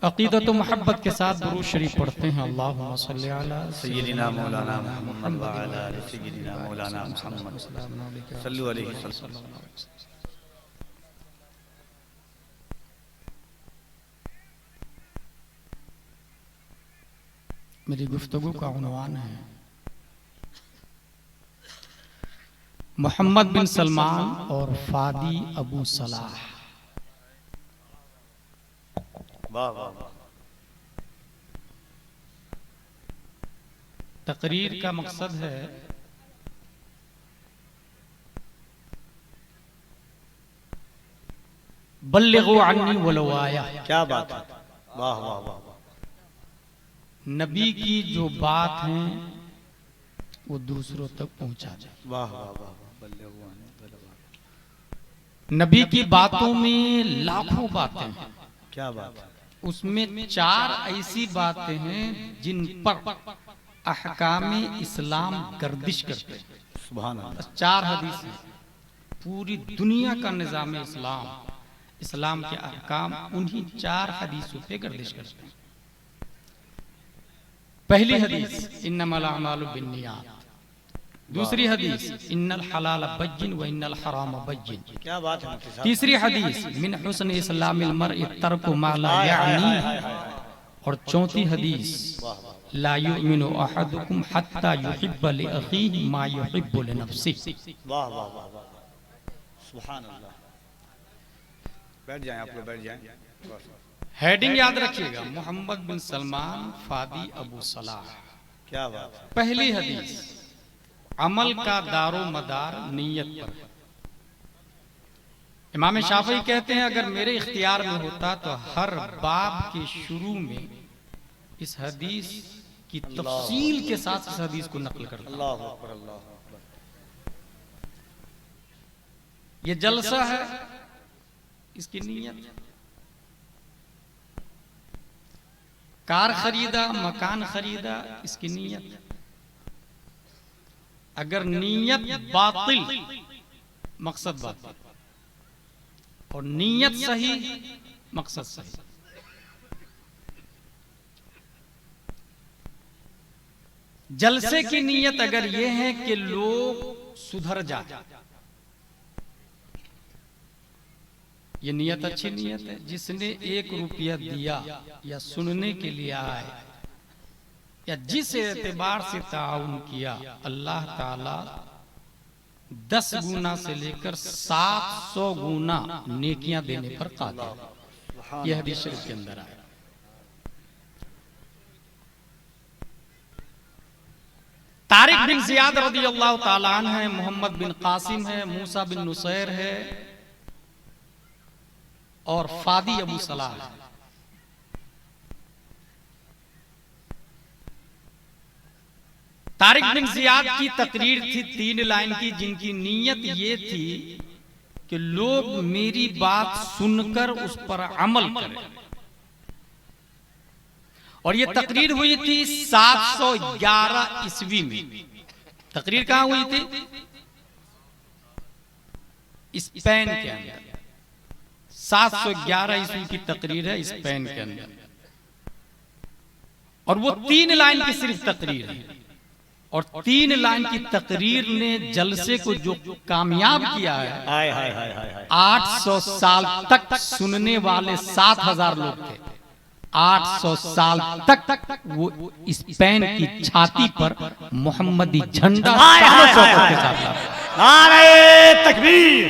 अक़ीदत व मोहब्बत के साथ दुरूद शरीफ पढ़ते हैं। अल्लाहुम्मा सल्ली अला सय्यिदिना मौलाना मुहम्मद व अला आलि सय्यिदिना मौलाना मुहम्मद सल्लल्लाहु अलैहि वसल्लम। मेरी गुफ्तगू का उन्वान है मोहम्मद बिन सलमान और फादी अबू सलाह। वाह वाह वाह। तकरीर का मकसद है बल्लिगु अन्नी वलो आया। क्या बात है, वाह वाह वाह। नबी की जो बात है वो दूसरों तक पहुंचा दे। वाह वाह वाह। नबी की बातों में लाखों बातें हैं, क्या बात है। उसमें चार ऐसी बातें हैं जिन पर अहकामे इस्लाम गर्दिश करते हैं। सुभान अल्लाह। चार हदीस हैं, पूरी दुनिया का निज़ाम इस्लाम, इस्लाम के अहकाम उन्हीं चार हदीसों पे गर्दिश करते हैं। पहली हदीस इन्नमल अमालु बिन्नियात। दूसरी हदीस इन्नल हलाल बय्यिन व इन्नल हराम बय्यिन। क्या बात है मुफ्ती साहब। तीसरी हदीस मिन हुस्न इस्लामिल मर्इ तर्कु मा ला यानी। और चौथी हदीस ला युमिनु अहदुकुम हत्ता युहिब्बा लि अखीहि मा युहिब्बु लि नफ्सिहि। वाह वाह वाह वाह। सुभान अल्लाह। बैठ जाएं आप लोग, बैठ जाएं। हेडिंग याद रखिएगा, मोहम्मद बिन सलमान फादी अबू सलाह। क्या बात है। पहली हदीस अमल का दारो मदार नीयत पर। इमाम शाफई कहते हैं अगर मेरे इख्तियार में होता तो हर बाब के शुरू में इस हदीस की तफसील के साथ इस हदीस को नकल करता। अल्लाह अकबर अल्लाह अकबर। ये जलसा है, इसकी नीयत। कार खरीदा, मकान खरीदा, इसकी नीयत। अगर नीयत बातिल, मकसद बातिल, और नीयत सही, मकसद सही। जलसे की नीयत अगर यह है कि लोग सुधर जाए, ये नीयत अच्छी नीयत है। जिसने 1 रुपया दिया या सुनने के लिए आए या जिस एतबार से ताउन किया, अल्लाह ताला 10 गुना से लेकर 700 गुना नेकियां देने पर कादिर। यह हदीस शरीफ के अंदर आया। तारिक बिन जियाद रदियल्लाहु ताला अन्हु है, मोहम्मद बिन कासिम है, मूसा बिन नुसैर है और फादी अबू सलाह है। तारिक बिन जियाद की तकरीर थी 3 लाइन की, जिनकी नीयत ये थी कि लोग मेरी बात सुनकर उस पर अमल करें। और ये तकरीर हुई थी 711 ईस्वी में। तकरीर कहां हुई थी? स्पेन के अंदर। 711 ईस्वी की तकरीर है स्पेन के अंदर। और वो 3 लाइन की सिर्फ तकरीर है। और 3 लाइन की तकरीर ने जलसे को जो कामयाब किया है, हाय हाय हाय हाय। 800 साल तक सुनने वाले 7000 लोग थे। 800 साल तक वो स्पेन की छाती पर मोहम्मदी झंडा के साथ था। नारे तकबीर,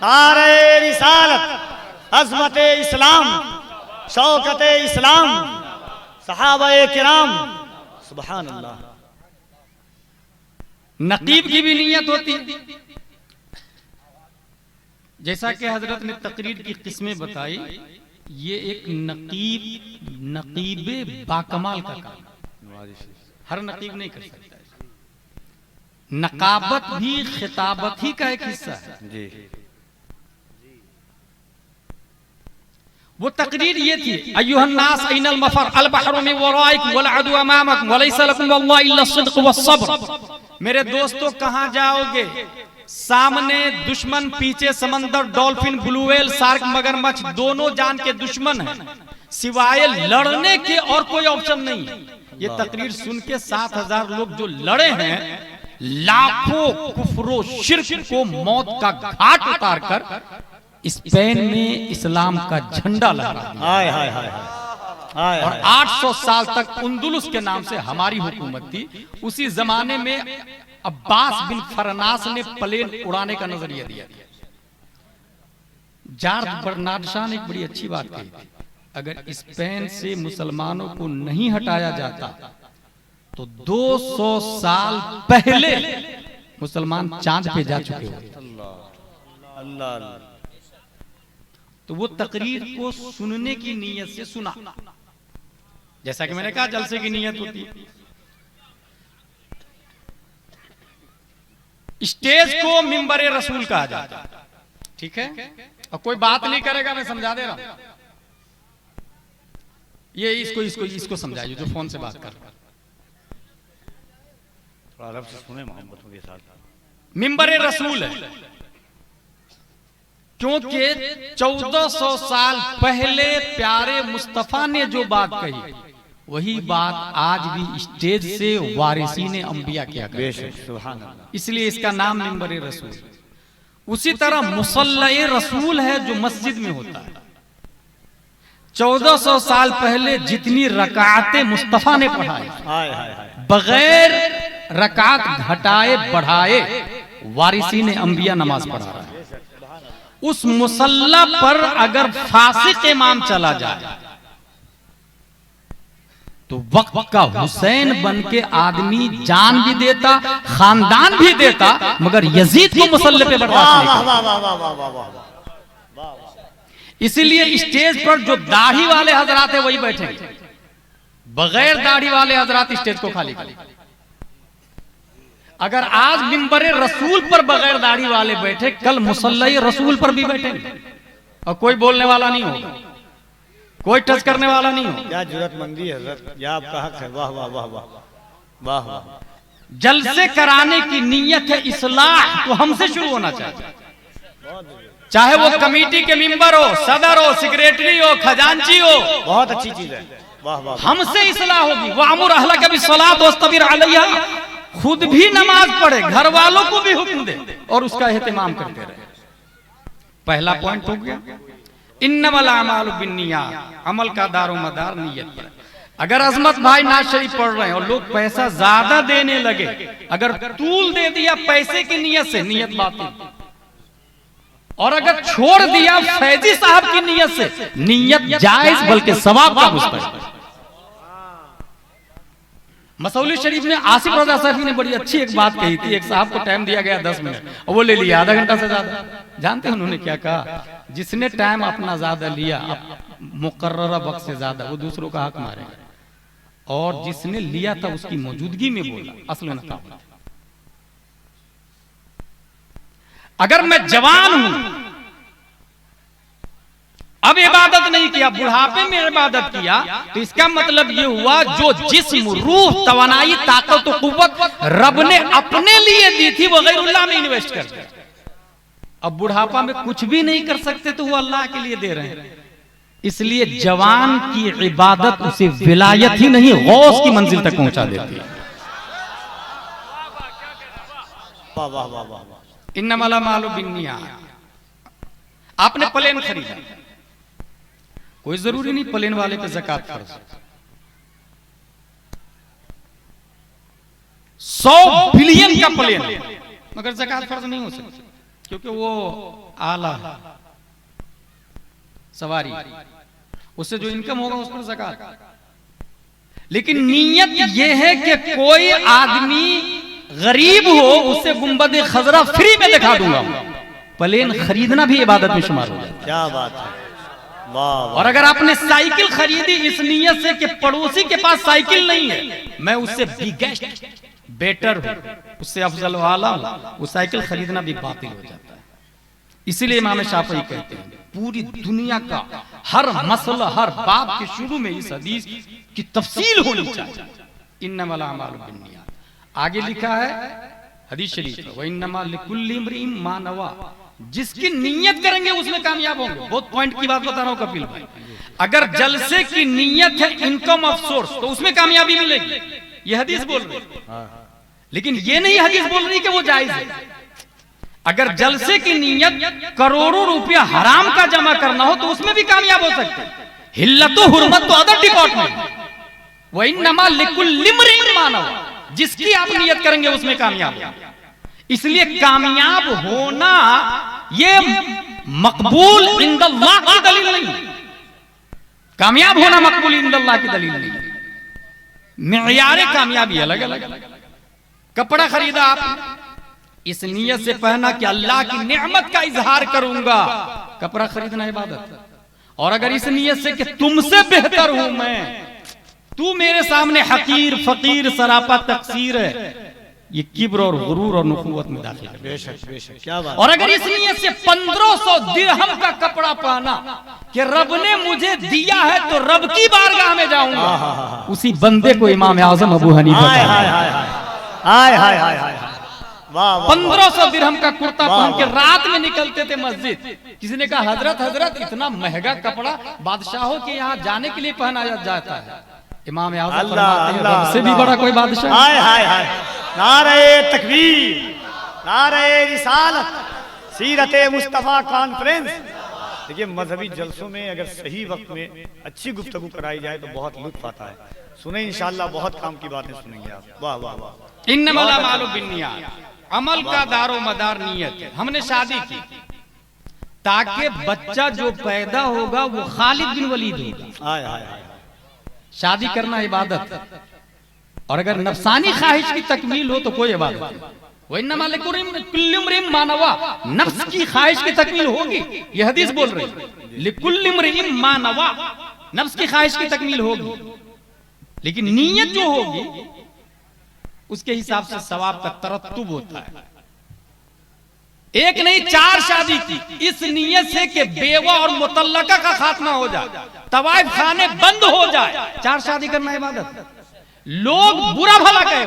नारे रिसालत, अज़मत इस्लाम, शौकत इस्लाम, सहाबाए किराम। सुभान अल्लाह। नकीब की भी नीयत होती, जैसा कि हजरत ने तकरीर की किस्में बताई। ये एक नकीबे बाकमाल का काम, हर नकीब नहीं कर सकता। नकाबत भी खिताबत ही का एक हिस्सा है जी। वो तकरीर ये थी, अय्युहन्नास ऐनल मफर अल बहरु मिन वराइकुम वल अदु अमामकुम वलैसा लकुम वल्लाह इल्ला सिद्क़ वस्सब्र। मेरे दोस्तों कहां जाओगे? सामने दुश्मन, पीछे समंदर, डॉल्फिन, ब्लू व्हेल, शार्क, मगरमच्छ, दोनों जान के दुश्मन हैं। सिवाय लड़ने के और कोई ऑप्शन नहीं है। ये तकरीर सुन के 7,000 लोग जो लड़े हैं, लाखों कुफरो शिर्क को मौत का घाट उतार कर स्पेन में इस्लाम का झंडा लहरा दिया। हाय हाय हाय हाय। और 800 साल तक उंदुलुस के नाम से हमारी हुकूमत थी। उसी जमाने में अब्बास बिन फरनास ने प्लेन उड़ाने का नजरिया दिया। जॉर्ज बर्नार्ड शॉ ने एक बड़ी अच्छी बात कही थी, अगर स्पेन से मुसलमानों को नहीं हटाया जाता तो 200 साल पहले मुसलमान चांद पे जा चुके होते। अल्लाह। तो वो तकरीर को सुनने की नीयत से सुना, जैसा कि मैंने कहा जलसे की नीयत होती है। स्टेज को मिंबर रसूल कहा जाता है, ठीक है। और कोई बात नहीं करेगा, मैं समझा दे रहा हूं। ये इसको समझाइए जो फोन से बात कर रहा है। अरब से सुने मोहब्बत के साथ। मिंबर रसूल है क्योंकि 1400 साल पहले प्यारे मुस्तफा ने जो बात कही, वही बात आज भी स्टेज से वारिसीने अंबिया किया करते हैं, इसलिए इसका नाम मिंबर रसूल। उसी तरह मुसल्ला रसूल है जो मस्जिद में होता है। 1400 साल पहले जितनी रकातें मुस्तफा ने पढ़ाई, बगैर रकात घटाए बढ़ाए वारिसीने अंबिया नमाज पढ़ा रहा है। उस मुसल्ला पर अगर फासिक इमाम चला जाए तो वक्त का हुसैन बन के आदमी जान भी देता, खानदान भी देता, मगर यजीद को मुसल्ले पे बर्दाश्त नहीं। इसीलिए स्टेज पर जो दाढ़ी वाले हजरात है वही बैठेंगे, बगैर दाढ़ी वाले हजरात स्टेज को खाली करेंगे। अगर आज मिंबर रसूल पर बगैर दाढ़ी वाले बैठे, कल मुसल्ला रसूल पर भी बैठेंगे और कोई बोलने वाला नहीं होगा, कोई टच करने वाला नहीं होगा। क्या जरूरतमंदी है हजरत, या आपका हक है। वाह वाह वाह वाह वाह वाह। जलसे कराने की नीयत है इस्लाह, तो हमसे शुरू होना चाहिए। चाहे वो कमेटी के मेंबर हो, सदर हो, सेक्रेटरी हो, खजांची हो, बहुत अच्छी चीज है। वाह वाह। हमसे इस्लाह होगी। वामुर अहलका बिस्सलात वस्तबिर अलैहा, खुद भी नमाज पढ़े, घर वालों को भी हुक्म दे और उसका एहतिमाम करते रहे। पहला पॉइंट हो गया। इन्नमल अमालु बिन्नियात, अमल का दारो मदार नियत पर। अगर अजमत भाई नाज शरीफ पढ़ रहे हैं और लोग पैसा ज्यादा देने लगे, अगर तूल दे दिया पैसे की नियत से, नियत बातिल। और अगर छोड़ दिया फैजी साहब की नियत से, नियत जायज बल्कि सवाब का मुस्तहिक। मसौली शरीफ में आसिफ रजा सैफी ने बड़ी अच्छी एक बात कही थी। एक साहब को टाइम दिया गया 10 मिनट और वो ले लिया आधा घंटा से ज्यादा। जानते हैं उन्होंने क्या कहा? जिसने टाइम अपना ज्यादा लिया, मुकर्ररा वक्त से ज्यादा, वो दूसरों का हक मारेगा, और जिसने लिया था उसकी मौजूदगी में बोला, असल नकाबत। अगर मैं जवान हूं, अब इबादत नहीं किया, बुढ़ापे में इबादत किया, तो इसका मतलब ये हुआ जो जिस्म, रूह, तवानाई, ताकत और कुव्वत रब ने अपने लिए दी थी वो गैरुल्लाह में इन्वेस्ट कर दिया। अब बुढ़ापा में कुछ भी नहीं कर सकते तो वो अल्लाह के लिए दे रहे हैं। इसलिए जवान की इबादत उसे विलायत ही नहीं, गौस की मंजिल तक पहुंचा देती है। इन्नमल अमालु बिन्नियात। आपने प्लेन खरीदा, कोई जरूरी नहीं प्लेन वाले पे ज़कात फर्ज। 100 बिलियन का प्लेन, मगर ज़कात फर्ज नहीं हो सकती क्योंकि वो आला सवारी, उससे जो इनकम होगा उस पर ज़कात। लेकिन नीयत यह है कि कोई आदमी गरीब हो, उससे गुंबद खजरा फ्री में दिखा दूंगा। प्लेन खरीदना भी इबादत में शुमार हो जाए। क्या बात है। और अगर आपने साइकिल खरीदी इस नियत से कि पड़ोसी के पास साइकिल नहीं है, मैं उससे बिगेस्ट बेटर हूं, उससे अफजल वाला हूं, वो साइकिल खरीदना भी बातिल हो जाता है। इसीलिए इमाम शाफई कहते हैं पूरी दुनिया का हर मसला, हर बाब के शुरू में इस हदीस की तफसील होनी चाहिए। इन्नमल अमालु बिन्नियात। आगे लिखा है हदीस शरीफ, व इन्नमा लिकुल्लि इम्रिइन मा नवा, जिसकी नीयत करेंगे उसमें कामयाब होंगे। बहुत पॉइंट की बात बता रहा हूं कपिल भाई। अगर जलसे की नीयत है इनकम ऑफ सोर्स तो उसमें कामयाबी मिलेगी, ये हदीस बोल रही है। लेकिन ये नहीं हदीस बोल रही कि वो जायज है। अगर जलसे की नीयत करोड़ों रुपया हराम का जमा करना हो तो उसमें भी कामयाब हो सकते हैं। हिल्लत हुर्मत तो अदर डिपार्टमेंट, वही नमा लिकुल्लि इम्रिइन मानव, जिसकी आप नियत करेंगे उसमें कामयाब हो। इसलिए कामयाब होना ये मकबूल इंदल्लाह की दलील नहीं, कामयाब होना मकबूल इंदल्लाह की दलील नहीं। मियारे कामयाबी अलग अलग। कपड़ा खरीदा आप इस नियत से पहना कि अल्लाह की नेमत का इजहार करूंगा, कपड़ा खरीदना इबादत। और अगर इस नियत से कि तुमसे बेहतर हूं मैं, तू मेरे सामने हकीर फकीर सरापा तकसीर है, ये किब्र और गुरूर और नुखुवत में दाखिल है। बेशक बेशक, क्या बात। और अगर इस नियत से 1500 दिरहम का कपड़ा पहना कि रब ने मुझे दिया है तो रब की बारगाह में जाऊंगा, उसी बंदे को इमाम आजम अबू हनीफा हाय हाय हाय हाय हाय हाय हाय, वाह। 1500 दिरहम का कुर्ता पहन के रात में निकलते थे मस्जिद। किसी ने कहा हजरत हजरत इतना महंगा कपड़ा बादशाहों के यहाँ जाने के लिए पहनाया जाता है। इमाम आज़म फरमाते हैं रब से भी बड़ा कोई बादशाह। हाय हाय हाय, नारे तकबीर, नारे रिसालत, सीरत मुस्तफा कॉन्फ्रेंस। देखिए मजहबी जलसों में अगर सही वक्त में अच्छी गुफ्तगू कराई जाए तो बहुत लुत्फ आता है। सुने इंशाअल्लाह, बहुत काम की बातें सुनेंगे आप। वाह वाह वाह। इन्नमल अमालु बिन्नियात, अमल का दारो मदार नियत है। हमने शादी की ताकि बच्चा जो पैदा होगा वो खालिद बिन वलीद होगा। हाय हाय हाय, शादी करना इबादत, और अगर नफसानी ख्वाहिश की तकमील हो तो कोई इबादत नहीं। वही नमा लिकुल्लि इम्रिइन मानवा, नफ्स की ख्वाहिश की तकमील होगी, यह हदीस बोल रही है। लिकुल्लि इम्रिइन मानवा, नफ्स की ख्वाहिश की तकमील होगी, लेकिन नीयत जो होगी उसके हिसाब से सवाब का तरत्तुब होता है। एक नहीं 4 शादी की इस नीयत से कि बेवा और मुतल्लका का खात्मा हो जाए, तवाइफ खाने बंद हो जाए। 4 शादी करना इबादत। लोग बुरा भला कहे,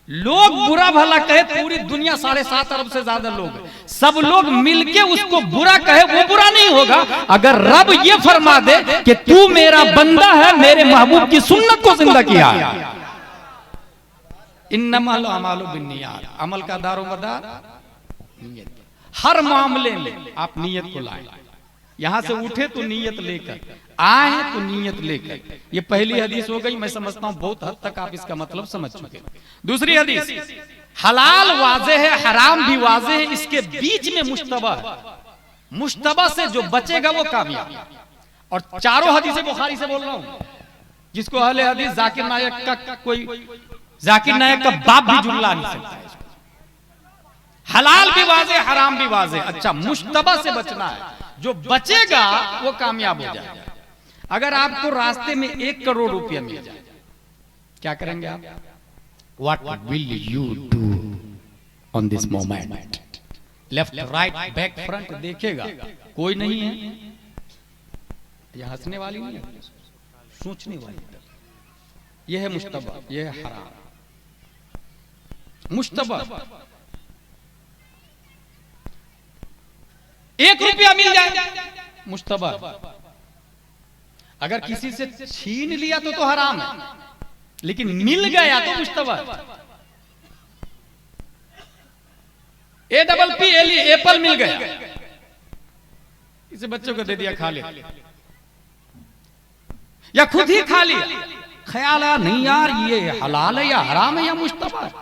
लोग बुरा भला कहे, पूरी दुनिया 7.5 अरब से ज्यादा लोग, सब लोग मिलके उसको बुरा कहे, वो बुरा नहीं होगा। अगर रब ये फरमा दे कि तू मेरा बंदा है, मेरे महबूब की सुन्नत को जिंदा किया है। इन्नमल अमालु बिन्नियात, अमल का दारोमदार नियत। हर मामले में आप नियत को लाएं। यहां से उठे तो नियत लेकर, आए तो नियत लेकर। ये पहली हदीस हो गई। मैं समझता हूं बहुत हद तक आप इसका मतलब समझ चुके। दूसरी हदीस, हलाल वाज़े है, हराम भी वाज़े है, इसके बीच में मुश्तबा है। मुश्तबा से जो बचेगा वो कामयाब। और चारों हदीसें बुखारी से बोल रहा हूं, जिसको अहले हदीस जाकिर नायक का कोई जाकिर नायक का बाप भी जुमला नहीं सकता है। हलाल भी वाज़े, हराम भी वाज़े। अच्छा, मुश्तबा से बचना है, जो बचेगा वो कामयाब हो जाएगा। अगर आपको रास्ते में 1 करोड़ रुपया मिल जाए, क्या करेंगे आप? What will you do on this moment? Left right back front देखेगा, कोई नहीं है। यह हंसने वाली नहीं है, सोचने वाली। यह है मुश्तबा, यह है हराम। मुश्तबा 1 रुपया मिल जाए, मुश्तबा। अगर किसी से छीन लिया तो हराम है, लेकिन मिल गया तो मुश्तबा। APPLE, एप्पल मिल गया, इसे बच्चों को दे दिया, खा ले, या खुद ही खा लिया। ख्याल आया नहीं यार ये हलाल है या हराम है या मुश्तबा है,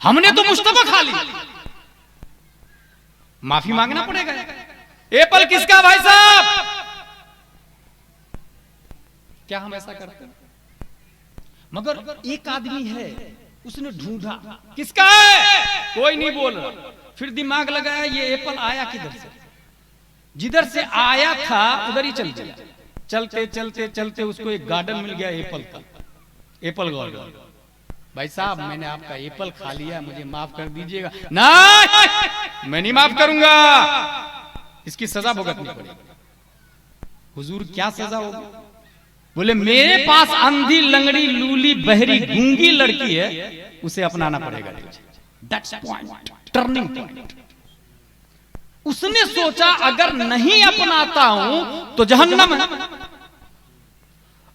हमने तो मुश्तबा खा ली, माफी मांगना पड़ेगा। एप्पल किसका भाई साहब? क्या हम ऐसा करते हैं? मगर एक आदमी है, उसने ढूंढा किसका है, कोई नहीं बोल रहा। फिर दिमाग लगाया ये एप्पल आया किधर से? जिधर से आया था उधर ही चल दिया। चलते चलते चलते उसको एक गार्डन मिल गया एप्पल का, एप्पल गार्डन। भाई साहब मैंने आपका एप्पल खा लिया, मुझे माफ कर दीजिएगा। नहीं, मैं नहीं माफ करूंगा, इसकी सजा भुगतनी पड़ेगी। हुजूर क्या सजा होगी? बोले मेरे पास अंधी लंगड़ी लूली बहरी गूंगी लड़की है, उसे अपनाना पड़ेगा। That's point, turning point. उसने सोचा अगर नहीं अपनाता हूं तो जहन्नम है,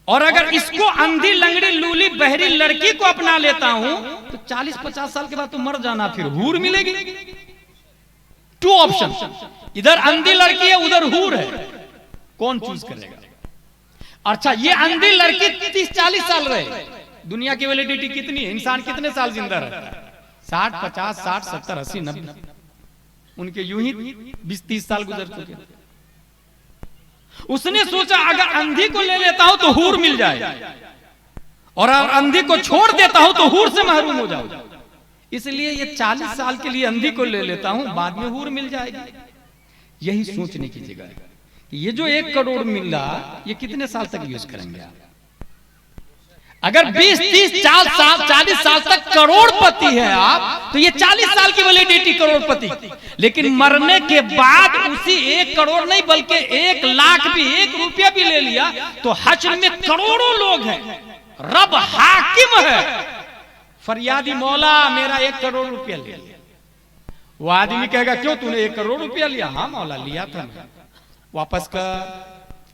और अगर इसको अंधी लंगड़ी लूली बहरी लड़की को अपना लेता हूं तो 40-50 साल के बाद तो मर जाना, फिर हूर मिलेगी। 2 ऑप्शन, इधर अंधी लड़की है उधर हूर है, कौन चूज करेगा? अच्छा, ये अंधी लड़की 30-40 साल रहे, दुनिया की वैलिडिटी कितनी है? इंसान कितने साल जिंदा रहता है? 60, 50, 60, 70, 80, 90। उनके यूं ही 20-30 साल गुजर चुके। उसने सोचा अगर अंधी को ले लेता हूं तो हूर मिल जाए, और अंधी को छोड़ देता हूं तो हूर से महरूम हो जाऊं, इसलिए ये 40 साल के लिए अंधी को ले लेता हूं, बाद में हूर मिल जाएगी। यही सोचने की जगह है कि ये जो 1 करोड़ मिल रहा, ये कितने साल तक यूज करेंगे आप? अगर 20, 30, 40 साल तक करोड़पति है आप, तो ये 40 साल की वैलिडिटी करोड़पति। लेकिन मरने के बाद उसी 1 करोड़ नहीं बल्कि 1 लाख भी, 1 रुपया भी ले लिया तो हश्र में करोड़ों लोग हैं, रब हाकिम है। फरियादी मौला मेरा 1 करोड़ रुपया ले लिया, वो आदमी कहेगा क्यों तूने 1 करोड़ रुपया लिया? हाँ मौला लिया था मैं, वापस कर।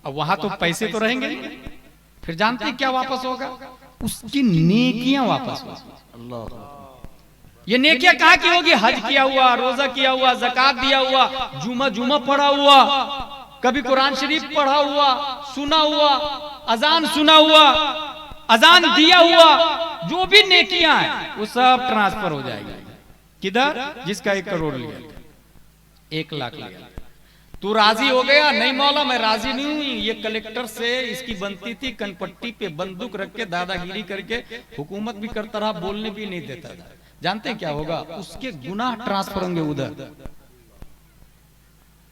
अब वहां तो पैसे तो रहेंगे नहीं, फिर जानते क्या वापस होगा? उसकी नेकियां वापस होगी। अल्लाह, ये नेकियां कहां की होगी? हज किया हुआ, रोजा किया हुआ, ज़कात दिया हुआ, जुमा पढ़ा हुआ, कभी कुरान शरीफ पढ़ा हुआ, सुना हुआ, अजान सुना हुआ, अजान दिया हुआ, जो भी नेकियां हैं वो सब ट्रांसफर हो जाएगी। किधर? जिसका 1 करोड़ लिया, 1 लाख लिया। तू राजी हो गया? नहीं मौला मैं राजी नहीं हुई, ये कलेक्टर से इसकी बनती थी, कनपट्टी पे बंदूक रख के दादागिरी करके हुकूमत भी करता रहा, बोलने भी नहीं देता था। जानते हैं क्या होगा? उसके गुनाह ट्रांसफर होंगे उधर,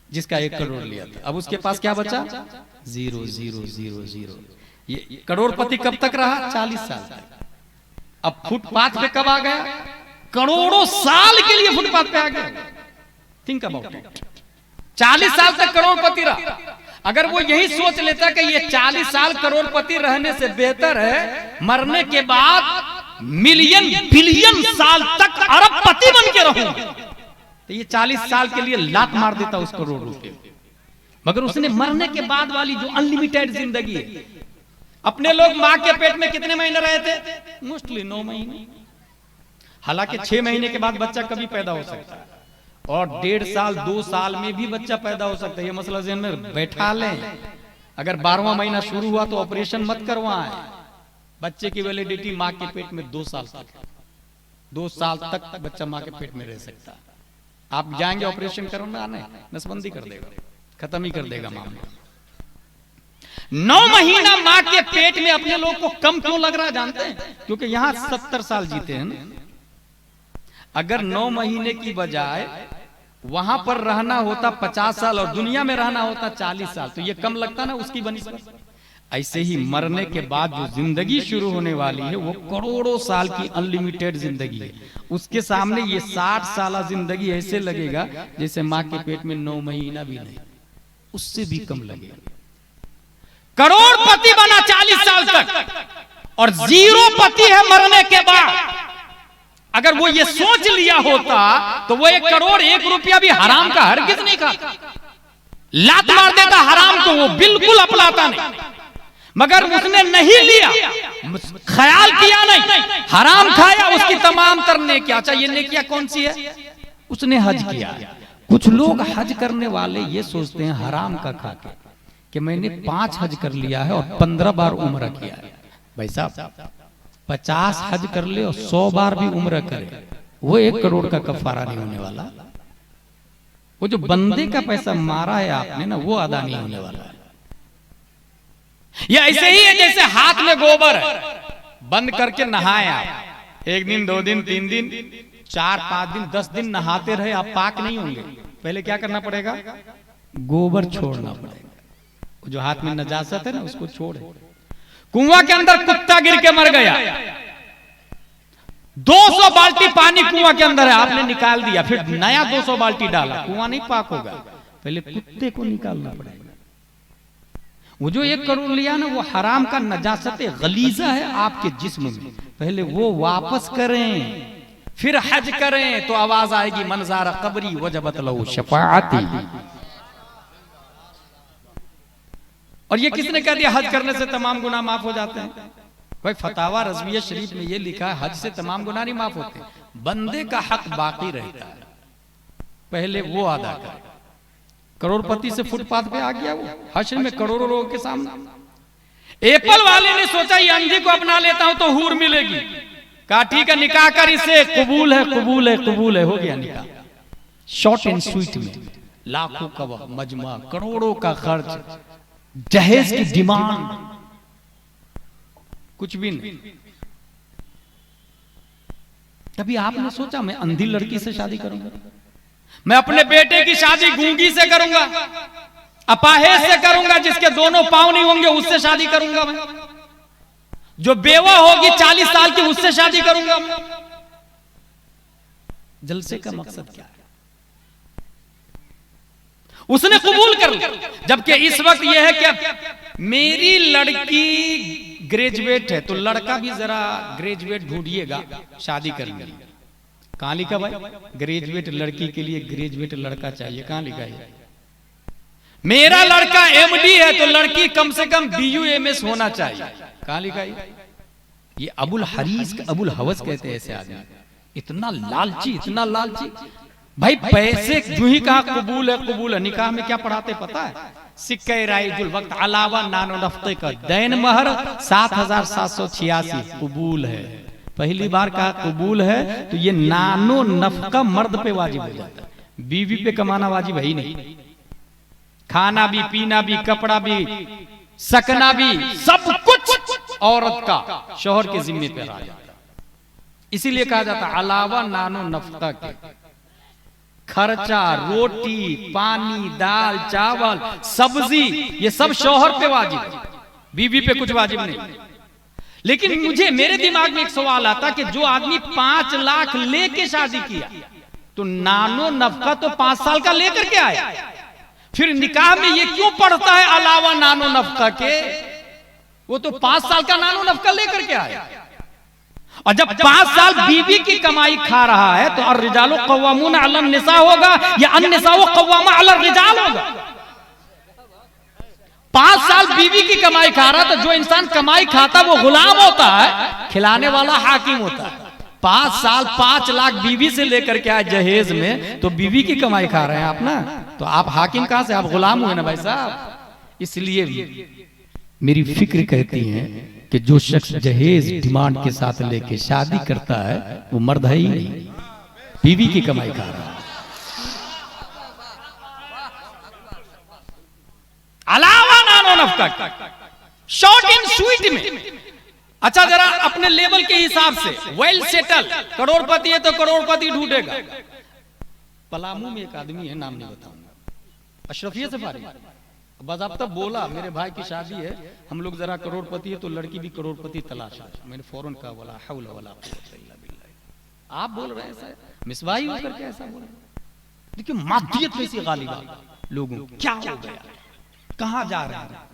जिसका 1 करोड़ लिया था। अब उसके पास क्या बचा? 0 0 0 0। ये करोड़पति कब तक रहा? 40 साल तक। अब फुटपाथ पे कब आ गया? करोड़ों साल के लिए फुटपाथ पे आ गया। Think about it. 40 साल तक करोड़पति रहा। अगर वो यही सोच लेता कि ये 40 साल करोड़पति रहने से बेहतर है मरने के बाद मिलियन बिलियन साल तक अरबपति बन के रहूं, तो ये 40 साल के लिए लात मार देता उस करोड़ रुपए। मगर उसने मरने के बाद वाली जो अनलिमिटेड जिंदगी है, अपने लोग मां के पेट में कितने महीने रहे थे? मोस्टली 9 महीने। हालांकि 6 महीने के बाद बच्चा कभी पैदा हो सकता है, और 1.5 साल 2 साल में भी बच्चा पैदा हो सकता है। ये मसला ज़हन में बैठा लें। अगर 12वां महीना शुरू हुआ तो ऑपरेशन मत करवाएं। बच्चे की वैलिडिटी मां के पेट में 2 साल तक, 2 साल तक बच्चा मां के पेट में रह सकता है। आप जाएंगे ऑपरेशन करवाने, नसबंदी कर देगा, खत्म ही कर देगा मामला। 9 महीना मां के पेट में अपने लोग को कम क्यों लग रहा है जानते हैं? क्योंकि यहां 70 साल जीते हैं ना। अगर 9 महीने की बजाय वहां पर रहना होता 50 साल और दुनिया में रहना होता 40 साल, तो ये कम लगता ना उसकी बनिस्बत। ऐसे ही मरने के बाद जो जिंदगी शुरू होने वाली है वो करोड़ों साल की अनलिमिटेड जिंदगी है। उसके सामने ये 60 साल जिंदगी ऐसे लगेगा जैसे मां के पेट में 9 महीना भी नहीं, उससे भी कम लगेगा। करोड़पति बना 40 साल तक और 0 पति है मरने के बाद। अगर वो ये सोच लिया होता तो वो 1 करोड़ 1 रुपया भी हराम का हरगिज नहीं खाता, लात मार देता हराम को, वो बिल्कुल अपनाता नहीं। मगर उसने नहीं लिया, ख्याल किया नहीं, हराम खाया, उसकी तमाम तरने क्या चाहिए नेकियां कौन सी है? उसने हज किया। कुछ लोग हज करने वाले ये सोचते हैं हराम का खा के कि मैंने 5 हज कर लिया है और 15 बार उम्र किया है। भाई साहब 50 हज कर ले और 100 बार भी उम्र करे, वो 1 करोड़ का कफारा नहीं होने वाला। वो जो बंदे का पैसा मारा है आपने ना, वो अदा नहीं होने वाला है। ये ऐसे ही है जैसे हाथ में गोबर है, बंद करके नहाए आप, 1 दिन 2 दिन 3 दिन 4 5 दिन 10 दिन नहाते रहे, आप पाक नहीं होंगे। पहले क्या करना पड़ेगा? गोबर छोड़ना पड़ेगा। जो हाथ में नजासत है ना उसको छोड़े। कुआं के अंदर कुत्ता गिर के मर गया, 200 बाल्टी पानी कुआं के अंदर है, आपने निकाल दिया, फिर नया 200 बाल्टी डाला, कुआं नहीं पाक होगा। पहले कुत्ते को निकालना पड़ेगा। वो जो 1 करोड़ लिया ना, वो हराम का नजासत गलीजा है आपके जिस्म में, पहले वो वापस करें, फिर हज करें तो आवाज आएगी मनजारा कबरी वजबत लहू शफाअती। और ये किसने कह दिया हज करने से तमाम गुनाह माफ हो जाते हैं? भाई फतावा रज़विया शरीफ में ये लिखा है हज से तमाम गुनाह नहीं माफ होते, बंदे का हक बाकी रहता है, पहले वो अदा करे। करोड़पति से फुटपाथ पे आ गया वो, हश्र में करोड़ों लोगों के सामने। एप्पल वाले ने सोचा ये अंधी को अपना लेता हूं तो हूर मिलेगी, कहा ठीक है निकाह कर इससे, कबूल है कबूल है कबूल है, हो गया निकाह। शॉर्ट एंड स्वीट में लाखों का मजमा, करोड़ों का खर्च, जहेज की डिमांड, कुछ भी नहीं। कभी आपने सोचा मैं अंधी लड़की से शादी करूंगा, मैं अपने बेटे की शादी गूंगी से करूंगा, अपाहिज से करूंगा, जिसके दोनों पांव नहीं होंगे उससे शादी करूंगा मैं, जो बेवा होगी 40 साल की उससे शादी करूंगा मैं। जलसे का मकसद क्या है? उसने कबूल कर लिया, जबकि इस वक्त यह है कि मेरी लड़की ग्रेजुएट है तो लड़का भी जरा ग्रेजुएट ढूंढिएगा शादी करेंगे। कहां लिखा भाई? ग्रेजुएट लड़की के लिए ग्रेजुएट लड़का चाहिए, कहां लिखा है? मेरा लड़का एमडी है तो लड़की कम से कम BUMS होना चाहिए, कहां लिखा है? ये अबुल हरीस अबुल हवस कहते हैं ऐसे आदमी, इतना लालची इतना लालची। भाई पैसे जो ही कहा कबूल है, निकाह में क्या पढ़ाते पता है? सिक्के राइजुल वक्त अलावा नानो नफ्ते का दैन महर 7,786 कबूल है। पहली बार कहा कबूल है तो ये नानो नफका मर्द पे वाजिब हो जाता है, बीवी पे कमाना वाजिब है ही नहीं। खाना भी, पीना भी, कपड़ा भी, सकना भी, सब कुछ औरत का शौहर के जिम्मे पे आ जाता है। इसीलिए कहा जाता है अलावा नानो नफका के खर्चा, रोटी पानी, दाल चावल सब्जी, ये सब शौहर पे वाजिब है, बीवी पे कुछ वाजिब नहीं। लेकिन मुझे मेरे दिमाग में एक सवाल आता कि जो आदमी 5 लाख लेके शादी किया तो नानो नफका तो 5 साल का लेकर के आया, फिर निकाह में ये क्यों पढ़ता है अलावा नानो नफका के? वो तो 5 साल का नानो नफका लेकर के आया। और जब 5 साल बीवी की कमाई खा रहा है तो अर्रिजालु क़व्वामून अलन निसा होगा या अन्निसाउ क़व्वामा अलन रिजाल होगा? 5 साल बीवी की कमाई खा रहा, तो जो इंसान कमाई खाता वो गुलाम होता है, खिलाने वाला हाकिम होता है। 5 साल 5 लाख बीवी से लेकर के आए जहेज में, तो बीवी की कमाई खा रहे हैं आप ना, तो आप हाकिम कहां से? आप गुलाम हुए ना भाई साहब। इसलिए मेरी फिक्र कहती है कि जो शख्स जहेज डिमांड के साथ लेके शादी करता है वो मर्द है ही नहीं, बीवी की कमाई खा रहा है। अलावा नानो नफका, शॉर्ट एंड स्वीट में। अच्छा जरा अपने लेवल के हिसाब से वेल सेटल, करोड़पति है तो करोड़पति ढूंढेगा। पलामू में एक आदमी है, नाम नहीं बताऊंगा, अशरफिया सफारी, बस अब तक बोला मेरे भाई की शादी है, हम लोग जरा करोड़पति है तो लड़की भी करोड़पति तलाश है। मैंने फौरन कहा वला हौल वला कुव्वता इल्ला बिल्लाह। आप बोल रहे हैं ऐसा, मिसबाही होकर के ऐसा बोल रहे हैं? देखिए मादियत कैसी गालिब आ लोगों, क्या हो गया, कहां जा रहे हैं?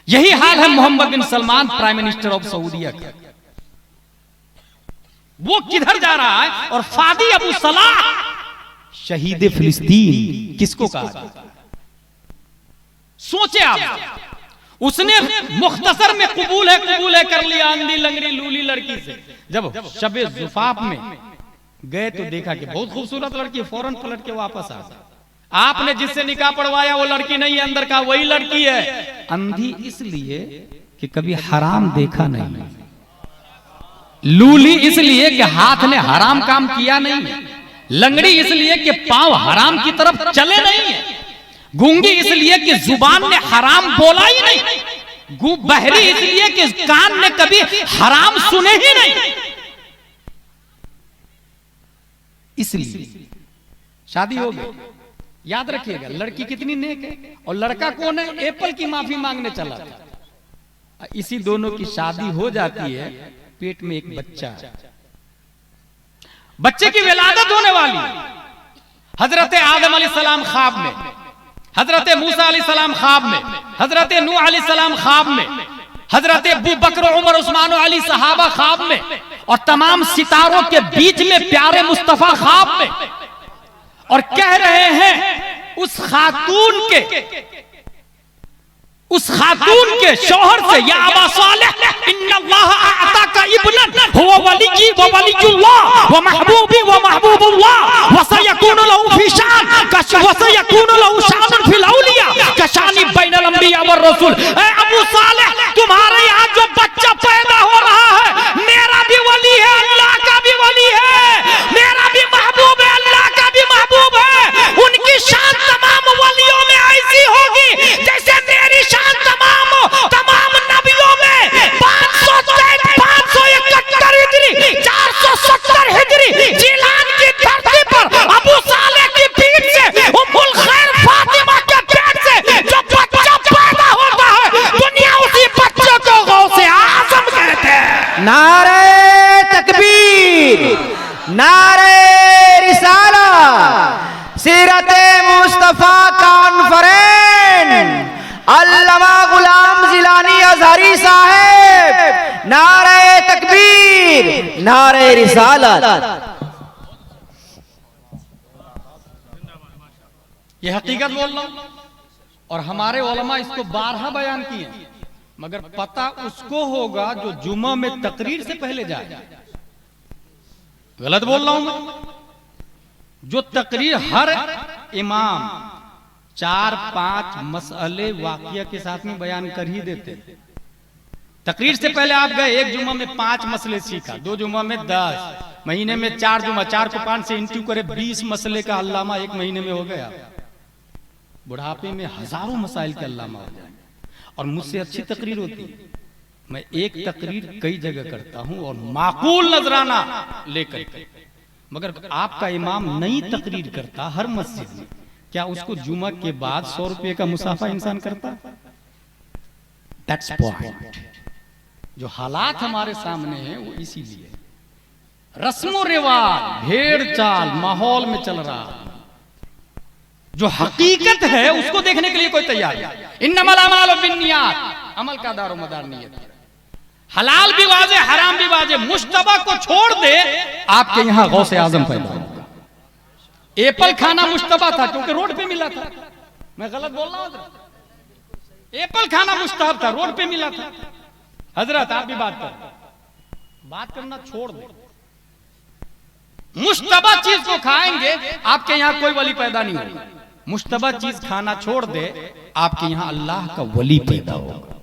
यही हाल है Mohammed bin Salman, prime minister of सऊदीया का। वो किधर जा रहा है? और फादी अबू सलाह शहीद फिलिस्तीन किसको कहा जाता है? सोचे आप, उसने मुख्तसर में कबूल है कर लिया अंधी लंगड़ी लूली लड़की से। जब शबे जुफाफ में गए तो देखा कि बहुत खूबसूरत लड़की, फौरन पलट के वापस आ गया। आपने जिससे निकाह पढ़वाया वो लड़की नहीं है, अंदर का वही लड़की है। अंधी इसलिए कि कभी हराम देखा नहीं, लूली इसलिए कि हाथ ने हराम काम किया नहीं, लंगड़ी इसलिए कि पांव हराम की तरफ चले नहीं है, गूंगी इसलिए कि जुबान ने हराम बोला ही नहीं, बहरी इसलिए कि कान ने कभी हराम सुने ही नहीं। इसलिए शादी हो गई। याद रखिएगा लड़की कितनी नेक है और लड़का कौन है? एप्पल की माफी मांगने चला था। इसी दोनों की शादी हो जाती है, पेट में एक बच्चा है, बच्चे की विलादत होने वाली है। हजरत आदम अलैहिस्सलाम ख्वाब में, हजरत मूसा अलैहिस्सलाम ख्वाब में, हजरत नूह अलैहिस्सलाम ख्वाब में, हजरत अबू बकर उमर उस्मान अली सहाबा ख्वाब में, और तमाम सितारों के बीच में प्यारे मुस्तफा ख्वाब में, और कह रहे हैं उस खातून के शौहर से, या अबा सालेह इन्नल्लाह अअताका इब्नन हुवा वलिय्यी व वलिय्युल्लाह व महबूबी व महबूबुल्लाह व सयकूनु लहु फी शान व सयकूनु लहु शानुन फिल औलिया कशानी बैनल अंबिया व रसूल। ए अबू सालेह, तुम्हारे यहाँ जो बच्चा पैदा हो रहा है मेरा भी वली है, अल्लाह का भी वली है, मेरा भी महबूब है, अल्लाह का भी महबूब है। उनकी शान तमाम वलियों में ऐसी होगी जैसे मेरी शान तमाम नबियों में 571 हिजरी 470 हिजरी जिलान की धरती पर अबू सालेह की पीठ से उम्मुल खैर फातिमा के पेट से जो बच्चा पैदा होता है दुनिया उसी बच्चे को गौसे आजम कहते हैं। नारे तकबीर, नारे रिसाला, सीरते मुस्तफा कॉन्फ्रेंस, अल्लामा गुलाम जिलानी अज़हरी साहब, नारे तकबीर, नारे रिसालत। ये हकीकत बोल रहा हूं, और हमारे उलमा इसको 12 बयान किए, मगर पता उसको होगा जो जुमा में तकरीर से पहले जाए। गलत बोल रहा हूं मैं? जो तकरीर हर इमाम 4-5 मसले वाक़िया के साथ में बयान कर ही देते। तकरीर से पहले आप गए, एक जुमा में 5 मसले सीखा, 2 जुमा में 10, महीने में 4 जुमा, 4 को 5 से इंटू करे 20 मसले का अल्लामा एक महीने में हो गया। बुढ़ापे में हजारों मसाइल के अल्लामा हो जाएंगे। और मुझसे अच्छी तकरीर होती है, मैं एक तकरीर कई जगह करता हूं और माकूल नजराना लेकर, मगर आपका इमाम नई तकरीर करता हर मस्जिद में, क्या उसको जुमा के बाद 100 रुपए का मुसाफा इंसान करता? That's point। जो हालात हमारे सामने हैं वो इसीलिए रस्मो रिवाज, भेड़ चाल माहौल में चल रहा, जो हकीकत है उसको देखने के लिए कोई तैयार नहीं। इन्नमल अमालु बिन्नियात, अमल का दारो मदार नियत। हलाल भी वाजे, हराम भी वाजे, मुश्तबा को छोड़ दे, आपके यहाँ गौसे आजम पैदा होगा। एप्पल खाना मुश्तबा था क्योंकि रोड पे मिला था। मैं गलत बोल रहा हूं? एप्पल खाना मुस्तहब था, रोड पे मिला था। हजरत आप भी बात करना छोड़ दे। मुश्तबा चीज को खाएंगे, आपके यहाँ कोई वली पैदा नहीं होगा। मुश्तबा चीज खाना छोड़ दे, आपके यहाँ अल्लाह का वली पैदा होगा।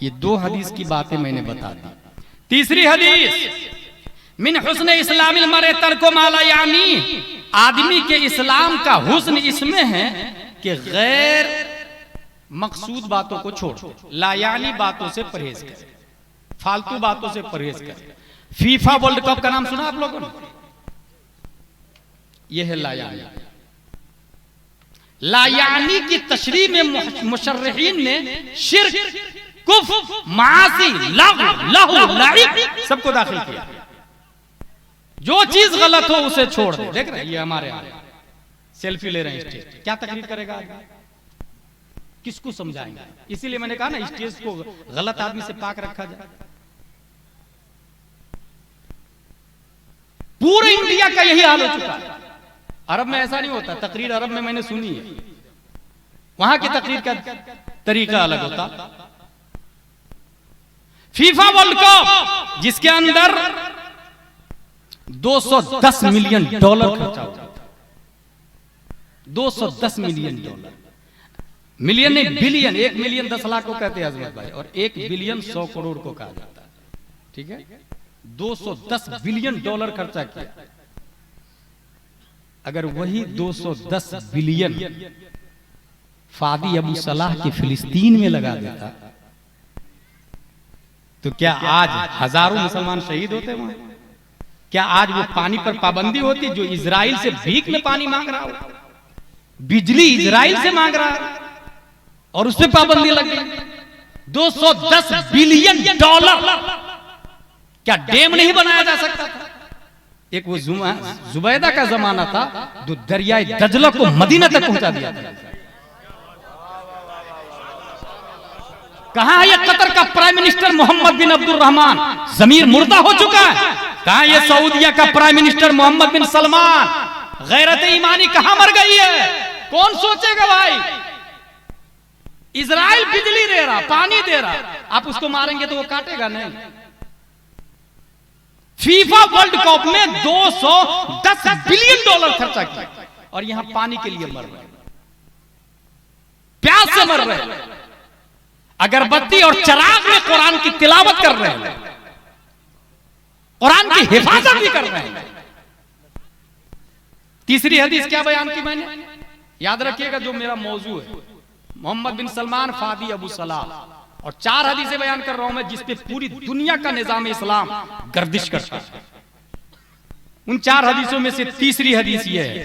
ये 2 हदीस की बातें मैंने बता दी। तीसरी हदीस, मिन हुस्न इस्लामिल मर्इ तर्को मा ला यानी, आदमी के इस्लाम का हुस्न इसमें है कि गैर मकसूद बातों को छोड़, लायानी बातों से परहेज करे, फालतू बातों से परहेज करे। फीफा वर्ल्ड कप का नाम सुना आप लोगों ने? यह है लायानी। लायानी की तशरीह में मुशर्रिहीन ने शिर्क, कुफ्र, मासी, लहू, लाइब सबको दाखिल किया। जो चीज गलत हो उसे छोड़ दे। देख रहे हैं ये हमारे यहाँ सेल्फी ले रहे हैं स्टेज, क्या तकरीर करेगा आदमी? किसको समझाएंगे? इसीलिए मैंने कहा ना स्टेज को गलत आदमी से पाक रखा जाए। पूरे इंडिया का यही हाल हो चुका है। अरब में ऐसा नहीं होता। तकरीर अरब में मैंने सुनी है, वहां की तकरीर का तरीका अलग होता। फीफा वर्ल्ड कप जिसके अंदर $210 मिलियन खर्चा होता था। $210 मिलियन। मिलियन नहीं, बिलियन। 1 मिलियन 10 लाख को कहते हैं अजमत भाई, और 1 बिलियन 100 करोड़ को कहा जाता है। ठीक है, $210 बिलियन खर्चा किया। अगर वही 210 बिलियन फादी अबू सलाह की फिलिस्तीन में लगा देता तो क्या आज हजारों मुसलमान शहीद होते वहां? क्या आज वो पानी पर पाबंदी होती? जो इजराइल से भीख में पानी मांग रहा हो, बिजली इजराइल से मांग रहा है और उस पर पाबंदी लग गई। $210 बिलियन, क्या डैम नहीं बनाया जा सकता था? एक वो जुबैदा का जमाना था जो दरियाए दजला को मदीना तक पहुंचा दिया था। कहां है ये कतर का prime minister Mohammad bin Abdul Rahman? जमीर मुर्दा हो चुका है। कहां ये सऊदीया का prime minister Mohammad bin Salman गैरत ईमानी कहां मर गई है? कौन सोचेगा भाई? इजराइल बिजली दे रहा, पानी दे रहा, आप उसको मारेंगे तो वो काटेगा नहीं। फीफा वर्ल्ड कप में $210 बिलियन खर्चा किया और यहां पानी के लिए मर रहे, प्यास से मर रहे, अगरबत्ती और चिराग में कुरान की तिलावत कर रहे हैं, कुरान की हिफाजत भी कर रहे हैं। तीसरी हदीस क्या बयान की मैंने? याद रखिएगा जो मेरा मौजू है, मोहम्मद बिन सलमान फादी अबू सलाह, और 4 हदीसें बयान कर रहा हूं मैं जिसपे पूरी दुनिया का निजाम इस्लाम गर्दिश करता है। उन 4 हदीसों में से तीसरी हदीस ये है,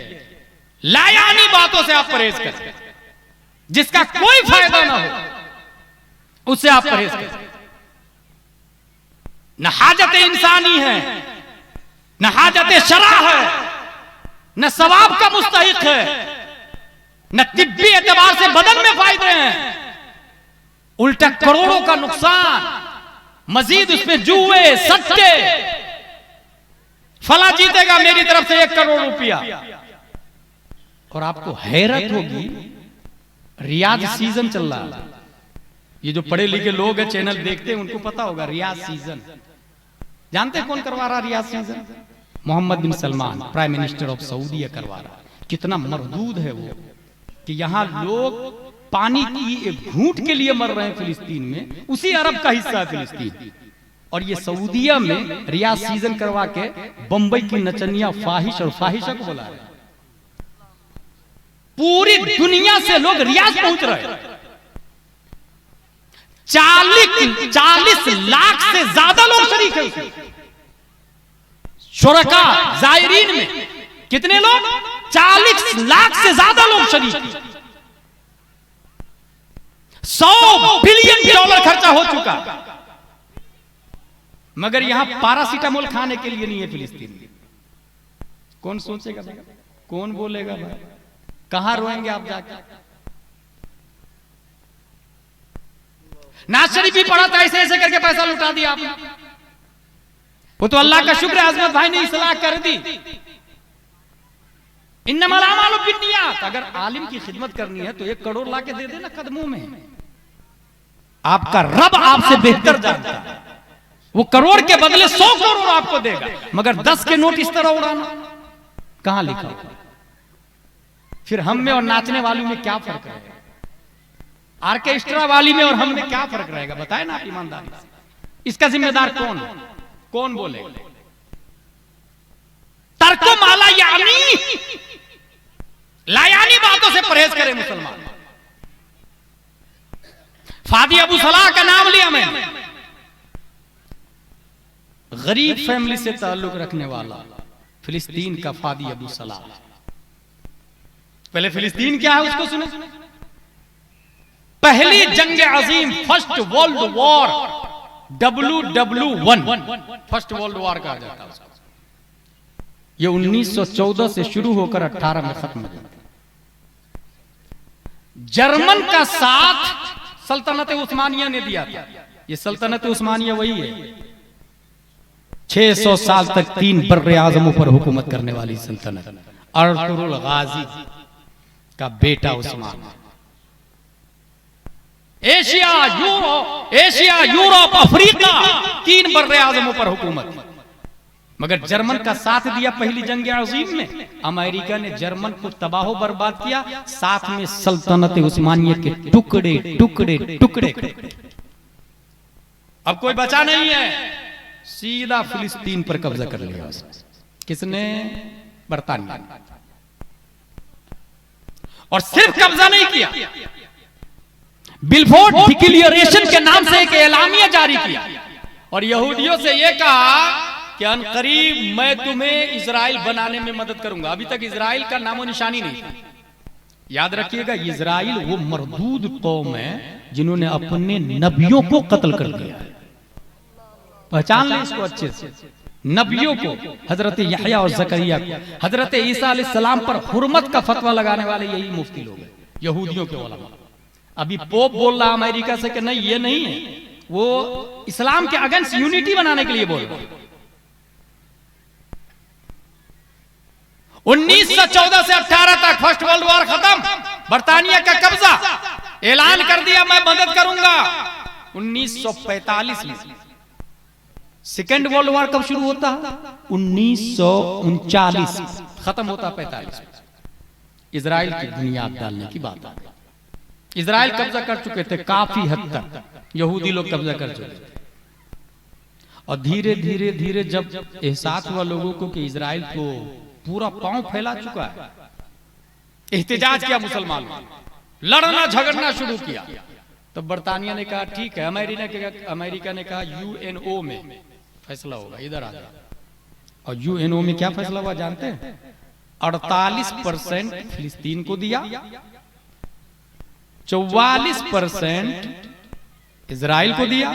लायानी बातों से आप परहेज करें, जिसका कोई फायदा ना हो उससे आप परहेज करें। न हाजत इंसानी है, न हाजत शरा है, न सवाब का मुस्तहिक है, न तिब्बी एतबार से बदन में फायदे हैं, उल्टा करोड़ों का नुकसान, मजीद उसमें जुए सट्टे। फला जीतेगा मेरी तरफ से 1 करोड़ रुपया। और आपको हैरत होगी, रियाज सीजन चल रहा है। ये जो पढ़े लिखे लोग हैं, चैनल देखते हैं, उनको पता होगा रियाज सीजन। जानते हैं कौन करवा रहा Riyadh season? Mohammed bin Salman, prime minister of Saudia करवा रहा। कितना मरदूद है वो कि यहां लोग पानी की एक घूंट के लिए मर रहे हैं फिलिस्तीन में। उसी अरब का हिस्सा है फिलिस्तीन, और ये सऊदीया में रियाज सीजन करवा के बंबई की नचनिया फाहिश और फाहिशा को बुला रहे। पूरी दुनिया से लोग रियाज पहुंच रहे हैं। 40 लाख से ज्यादा लोग शरीक हैं उसमें। शुरका जायरीन में कितने लोग? 40 लाख से ज्यादा लोग शरीक हैं। $100 बिलियन खर्चा हो चुका, मगर यहां पैरासीटामोल खाने के लिए नहीं है फिलिस्तीन में। कौन सोचेगा भाई? कौन बोलेगा भाई? कहां रोएंगे आप जाकर? नाज शरीफ भी पढ़ा था, ऐसे ऐसे करके पैसा लुटा दिया आपने। वो तो अल्लाह का शुक्र है आजमत भाई ने इस्लाह कर दी। इन्नमल अमालु बिन्नियात। अगर आलिम की खिदमत करनी है तो 1 करोड़ ला के दे देना कदमों में। आपका रब आपसे बेहतर जानता है, वो करोड़ के बदले 100 करोड़ आपको देगा, मगर 10 के नोट इस तरह उड़ाना कहां लिखा? फिर हम में और नाचने वालों में क्या फर्क रहेगा? ऑर्केस्ट्रा वाली में और हम में क्या फर्क रहेगा? बताए ना ईमानदारी से। इसका जिम्मेदार कौन है? कौन बोलेगा? तर्को माला यानी, लायानी बातों से परहेज करें मुसलमान। फादी अबू सलाह का नाम लिया मैंने, गरीब फैमिली से ताल्लुक रखने वाला फिलिस्तीन का फादी अबू सलाह। पहले फिलिस्तीन क्या है उसको सुने। पहली जंग अजीम, first world war, WW1, first world war कहा जाता है। ये 1914 से शुरू होकर 18 में खत्म हो गया। जर्मन का साथ सल्तनत उस्मानिया ने दिया था। ये सल्तनत उस्मानिया वही है 600 साल तक 3 बर्रे आजमों पर हुकूमत करने वाली सल्तनत। अर्तुगरुल गाजी का बेटा उस्मान। एशिया, यूरोप, अफ्रीका 3 बर्रे आजमों पर हुकूमत। मगर जर्मन का साथ दिया पहली जंग अजीम में। अमेरिका ने जर्मन को तबाह बर्बाद किया, साथ में सल्तनत उस्मानिया के टुकड़े टुकड़े टुकड़े। अब कोई बचा नहीं है, सीधा फिलिस्तीन पर कब्जा कर लिया। किसने? बरतानिया। और सिर्फ कब्जा नहीं किया, बिलफोर्ड डिक्लेरेशन के नाम से एक एलामिया जारी किया और यहूदियों से यह कहा कि अनकरीब मैं तुम्हें इजराइल बनाने में मदद करूंगा। अभी तक इजराइल का नामो निशानी नहीं था। याद रखिएगा, इजराइल वो मरदूद कौम है जिन्होंने अपने नबियों को कत्ल कर दिया। पहचान ले इसको अच्छे से। नबियों को, हजरत यहया और जकरिया को, हजरत ईसा अलैहिस्सलाम पर हुर्मत का फतवा लगाने वाले यही मुफ्ती लोग हैं, यहूदियों के उलमा। अभी पोप बोल रहा अमेरिका से कि नहीं ये नहीं है, वो इस्लाम के अगेंस्ट यूनिटी बनाने के लिए बोल रहा। 1914 से 18 तक फर्स्ट वर्ल्ड वॉर खत्म, बर्तानिया का कब्जा, ऐलान कर दिया मैं मदद करूंगा। 1945 में सेकेंड वर्ल्ड वॉर कब शुरू होता? 1939, खत्म होता 45 में। इजराइल की बुनियाद डालने की बात है। इजराइल कब्जा कर चुके थे, काफी हद तक यहूदी लोग कब्जा कर चुके थे, और धीरे धीरे धीरे जब एहसास हुआ लोगों को कि इजराइल को पूरा पांव फैला चुका है, एहतिजाज किया मुसलमान, लड़ना झगड़ना शुरू किया, तो बर्तानिया ने कहा ठीक है, अमेरिका ने कहा यूएनओ में फैसला होगा, इधर आ जाओ। और यूएनओ में क्या फैसला हुआ जानते हैं? 48% फिलिस्तीन को दिया, 44% इजराइल को दिया,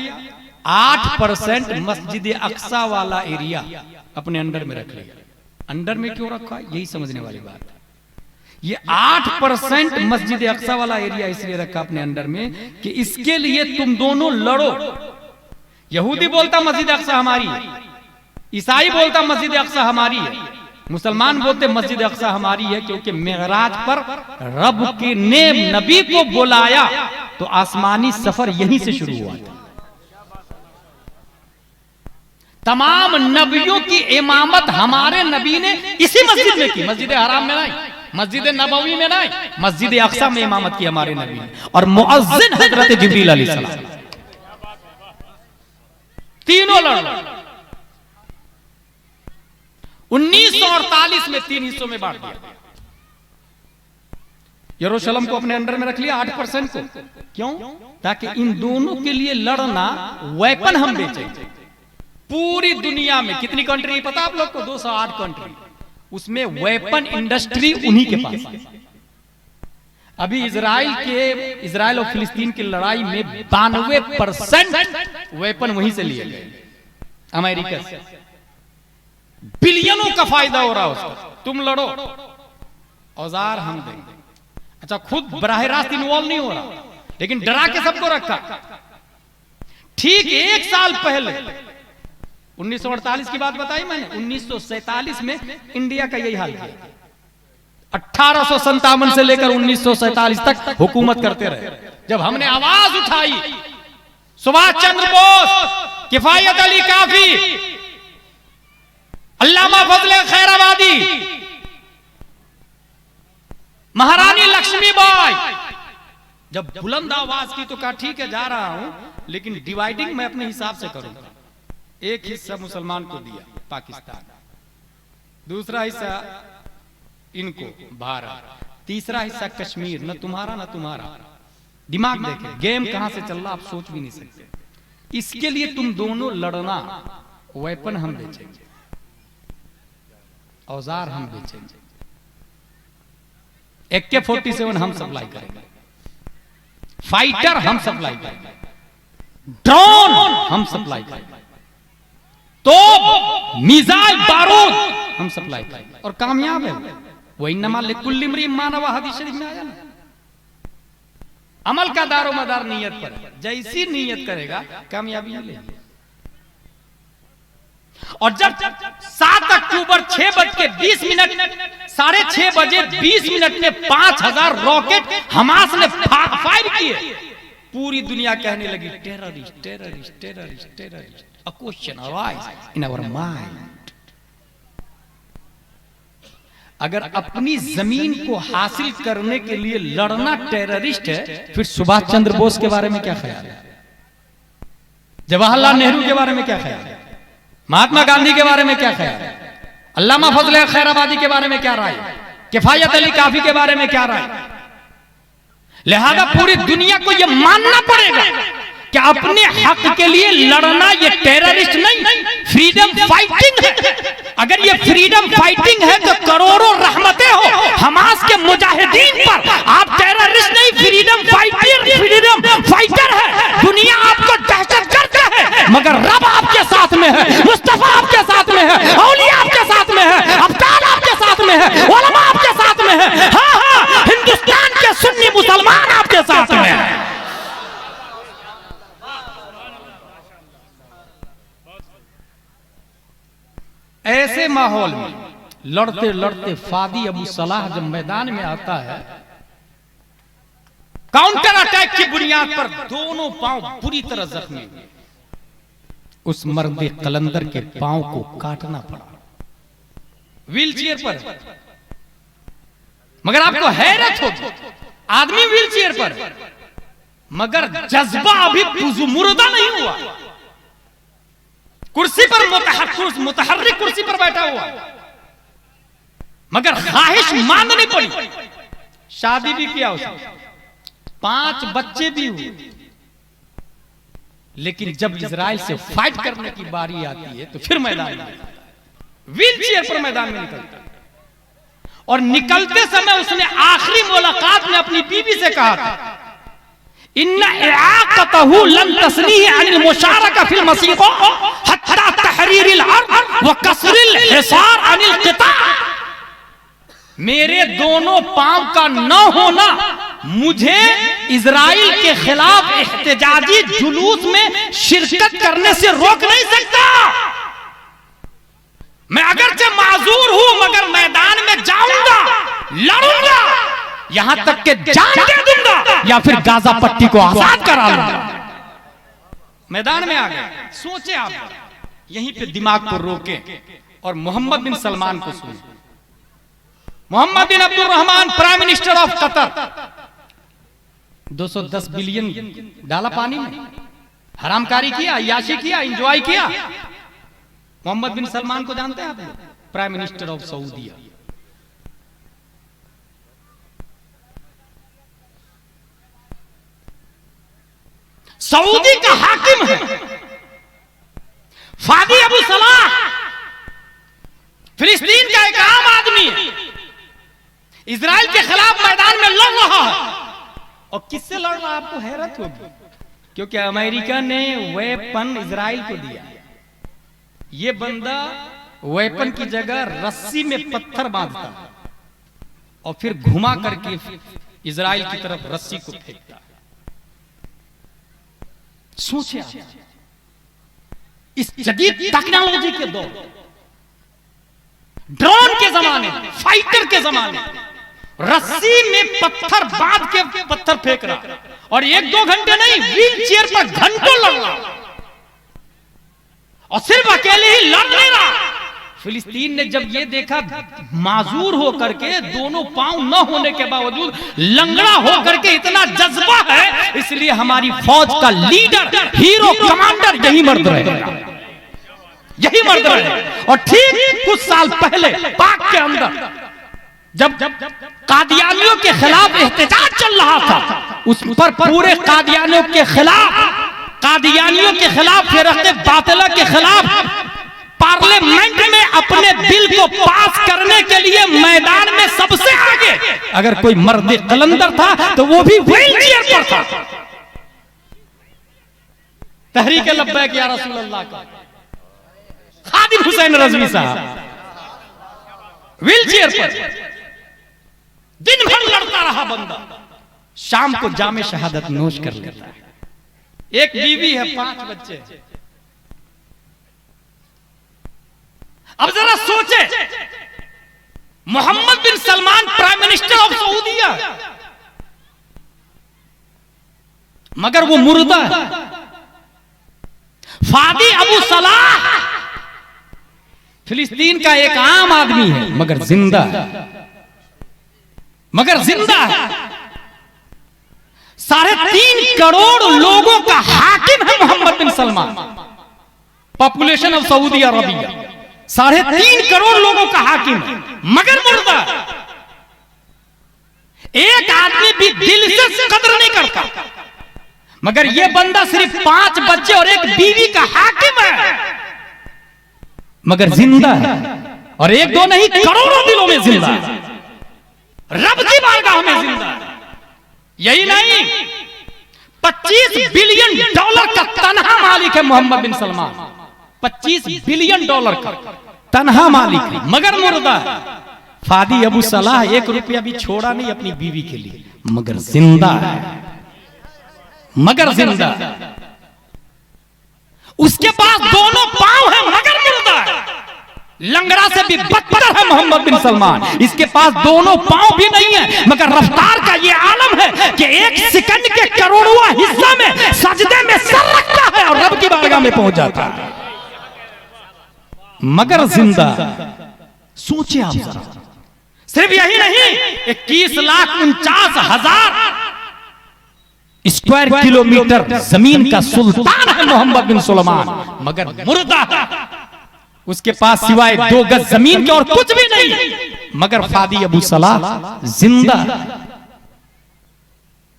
8% मस्जिद अक्सा वाला एरिया अपने अंडर में रख लिया। अंडर में क्यों रखा, यही समझने वाली बात है। ये 8% मस्जिद अक्सा वाला एरिया इसलिए रखा अपने अंडर में कि इसके लिए तुम दोनों लड़ो। यहूदी बोलता मस्जिद अक्सा हमारी है, ईसाई बोलता मस्जिद अक्सा हमारी है, मुसलमान बोलते मस्जिद अक्सा हमारी है, क्योंकि मेराज पर रब के ने नबी को बुलाया तो आसमानी सफर यहीं से शुरू हुआ था। तमाम नबियों की इमामत हमारे नबी ने इसी मस्जिद में की, मस्जिद हराम में नहीं, मस्जिद नबवी में नहीं, मस्जिद अक्सा में इमामत की हमारे नबी ने। और मुअज्जिन हजरत जिब्रील अलैहिस्सलाम, तीनों लड़। 1948 में 3 हिस्सों में बांट दिया। यरूशलेम को अपने अंडर में रख लिया 8% को। क्यों? ताकि इन दोनों के लिए लड़ना, वेपन हम बेचेंगे। पूरी दुनिया में कितनी कंट्री पता आप लोग को? 208 कंट्री, उसमें वेपन इंडस्ट्री उन्हीं के पास है। अभी इजराइल और फिलिस्तीन की लड़ाई में 92% वेपन वहीं से लिए गए, अमेरिका से। बिलियनों का फायदा हो रहा है उसका। तुम लड़ो, औजार हम देंगे। अच्छा, खुद बराह रास्त इन्वॉल्व नहीं हो रहा, लेकिन डरा के सबको रखा। ठीक 1 साल पहले 1948 की बात बताई मैंने, 1947 में इंडिया का यही हाल था। 1857 से लेकर 1947 तक हुकूमत करते रहे। जब हमने आवाज उठाई, सुभाष चंद्र बोस, किफायत अली काफी, अल्लामा फजले खैराबादी, महारानी लक्ष्मीबाई, जब बुलंद आवाज की तो कहा ठीक है जा रहा हूं, लेकिन डिवाइडिंग मैं अपने हिसाब से करूंगा। एक हिस्सा मुसलमान को दिया पाकिस्तान, दूसरा हिस्सा इनको भारत, तीसरा हिस्सा कश्मीर, न तुम्हारा न तुम्हारा। दिमाग देखे गेम कहां से चल रहा आप सोच भी नहीं सकते। इसके लिए तुम दोनों लड़ना, वेपन हम बेचेंगे, औजार हम बेचेंगे, AK-47 हम सप्लाई करेंगे, फाइटर हम सप्लाई करेंगे, ड्रोन हम सप्लाई करेंगे, तो मिसाइल बारूद हम सप्लाई करेंगे। और कामयाब है वो। इन्नमा लिकुल्लि इम्रिइन मा नवा, हदीस शरीफ में आया ना। अमल का दारो मदार नियत पर है, जैसी नियत करेगा कामयाबी मिलेगी। और जब 7 अक्टूबर 6:20 6:30 बजे 20 मिनट में 5000 रॉकेट हमास ने फायर किए, पूरी दुनिया कहने लगी terrorist terrorist terrorist terrorist. A question arises in our mind. अगर अपनी जमीन को हासिल करने के लिए लड़ना टेररिस्ट है, फिर सुभाष चंद्र बोस के बारे में क्या ख्याल है? जवाहरलाल नेहरू के बारे में क्या ख्याल है? महात्मा गांधी के बारे में क्या ख्याल है? अल्लामा फजले खैराबादी के बारे में क्या राय है? किफायत अली काफी के बारे में क्या राय है? लिहाजा पूरी दुनिया को यह मानना पड़ेगा कि अपने हक के लिए लड़ना ये टेररिस्ट नहीं, फ्रीडम फाइटिंग है। अगर ये फ्रीडम फाइटिंग है तो करोड़ों रहमतें हो हमास के मुजाहिदीन पर। आप टेररिस्ट नहीं, फ्रीडम फाइटर है। दुनिया आपको दहशतगर्द है, मगर रब आपके साथ में है, मुस्तफा आपके साथ में है, औलिया आपके साथ में है, अब्दाल आपके साथ में है, उलमा आपके साथ में है। हाँ, हिंदुस्तान के सुन्नी मुसलमान आपके साथ में है। ऐसे माहौल में लड़ते लड़ते फादी अबू सलाह जब मैदान में आता है, काउंटर अटैक की बुनियाद पर दोनों पांव बुरी तरह जख्मी, उस मर्द कलंदर के पांव को काटना पड़ा व्हील चेयर पर। मगर आपको हैरत होगी, आदमी व्हील चेयर पर, मगर जज्बा अभी मुर्दा नहीं हुआ, कुर्सी पर मुतहर्रिक कुर्सी पर बैठा हुआ, मगर ख्वाहिश माननी पड़ी। शादी भी किया उसने, 5 बच्चे भी हुए, लेकिन जब इजराइल से फाइट करने की बारी आती है तो फिर मैदान में व्हील चेयर पर मैदान में निकलता है। और निकलते समय उसने आखिरी मुलाकात में अपनी बीवी से कहा था, इन्ना इआक़तहु लन तस्नीह अनिल मुशारका फिल मसीक़ हत्ता तहरीरिल अर्द व कसरिल हिसार अनिल क़िता। मेरे दोनों पांव का न होना मुझे इजराइल के खिलाफ इख्तिजाजी जुलूस में शिरकत करने से रोक नहीं सकता। मैं अगरचे माजूर हूं, मगर मैदान में जाऊंगा, लड़ूंगा, यहां तक के जान दे दूंगा या फिर गाजा पट्टी को आजाद करा लूंगा। मैदान में आ गए। सोचे आप, यहीं पे दिमाग को रोके और मोहम्मद बिन सलमान को सुने। Mohammed bin Abdul Rahman, prime minister of Qatar, 210 billion डाला पानी में, हरामकारी किया, अय्याशी किया, एंजॉय किया। मोहम्मद बिन सलमान को जानते हैं आप लोग, प्राइम मिनिस्टर ऑफ सऊदीया। सऊदी का हाकिम है फादी अबू सलाह, फिलिस्तीन का एक आम आदमी है, इजराइल के खिलाफ मैदान में लड़ रहा है। और किससे लड़ रहा है आपको हैरत होगी, क्योंकि अमेरिका ने वेपन इजराइल को दिया। ये बंदा वेपन की जगह रस्सी में पत्थर बांधता और फिर घुमा करके इजराइल की तरफ रस्सी को फेंकता। सोचिए, इस जदीद टेक्नोलॉजी के दौर, ड्रोन के जमाने, फाइटर के जमाने, रस्सी में पत्थर बांध के पत्थर फेंक रहा, और 1-2 घंटे नहीं, व्हील चेयर पर घंटों लड़ रहा, और सिर्फ अकेले ही लड़ नहीं रहा। फिलिस्तीन ने जब ये देखा, माजूर होकर के, दोनों पांव न होने के बावजूद लंगड़ा होकर के इतना जज्बा है, इसलिए हमारी फौज का लीडर, हीरो, कमांडर यही मर्द रहेगा, यही मर्द रहे। और ठीक कुछ साल पहले पाक के अंदर जब कादियानियों के खिलाफ एहतजाज चल रहा था, उस पर पूरे कादियानियों के खिलाफ फिरक़े बातिला के खिलाफ पार्लियामेंट में अपने बिल को पास करने के लिए मैदान में सबसे आगे अगर कोई मर्द कलंदर था तो वो भी व्हील चेयर पर था। तहरीक लब्बैक या रसूल अल्लाह का खादिम हुसैन रज़वी साहब व्हील चेयर पर दिन भर लड़ता रहा बंदा, शाम को जामे शहादत नोश कर लेता है। एक बीवी है, 5 बच्चे। अब जरा सोचे, Mohammad bin Salman prime minister of सऊदीया, मगर वो मुर्दा है। फादी अबू सलाह फिलिस्तीन का एक आम आदमी है, मगर जिंदा है, मगर जिंदा है। 3.5 करोड़ लोगों का हाकिम है Mohammed bin Salman. Population of Saudi Arabia 3.5 crore लोगों का हाकिम है, मगर मुर्दा। एक आदमी भी दिल से कदर नहीं करता, मगर यह बंदा सिर्फ 5 बच्चे और एक बीवी का हाकिम है, मगर जिंदा है। और 1-2 नहीं, करोड़ों दिलों में जिंदा है, रब की बारगाह में जिंदा है। यही नहीं, 25 बिलियन डॉलर का तनहा मालिक है Mohammed bin Salman. 25 billion dollar का तनहा मालिक है, मगर मुर्दा है। फादी अबू सलाह 1 रुपया भी छोड़ा नहीं अपनी बीवी के लिए, मगर जिंदा है, मगर जिंदा है। उसके पास दोनों पांव हैं, मगर मुर्दा है। लंगड़ा से भी बदतर है मोहम्मद बिन सलमान। इसके पास दोनों पांव भी नहीं है, मगर रफ्तार का ये आलम है कि एक सेकंड के करोड़वां हिस्सा में सजदे में सर रखता है और रब की बारगाह में पहुंच जाता है, मगर जिंदा। सोचिए आप जरा, सिर्फ यही नहीं, 21,49,000 स्क्वायर किलोमीटर जमीन का सुल्तान है मोहम्मद बिन सलमान, मगर मुर्दा है। उसके पास सिवाय 2 गज जमीन के और कुछ भी नहीं, मगर फादी अबू सलाह जिंदा।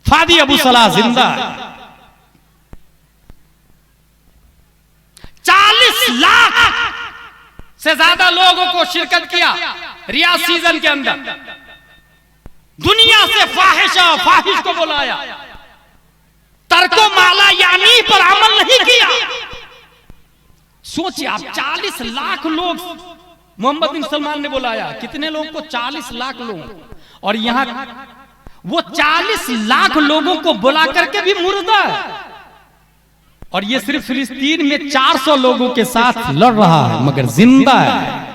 फादी अबू सलाह जिंदा। 40 लाख से ज्यादा लोगों को शिरकत किया रियाज सीजन के अंदर। दुनिया से फाहिश को बुलाया, तर्को माला यानी पर अमल नहीं किया। सोचिए आप, 40 लाख लोग मोहम्मद बिन सलमान ने बुलाया। कितने लोगों को? 40 लाख लोग। और यहां वो 40 लाख लोगों को बुला करके भी मुर्दा है। और ये सिर्फ फिलिस्तीन में 400 लोगों के साथ लड़ रहा है, मगर जिंदा है।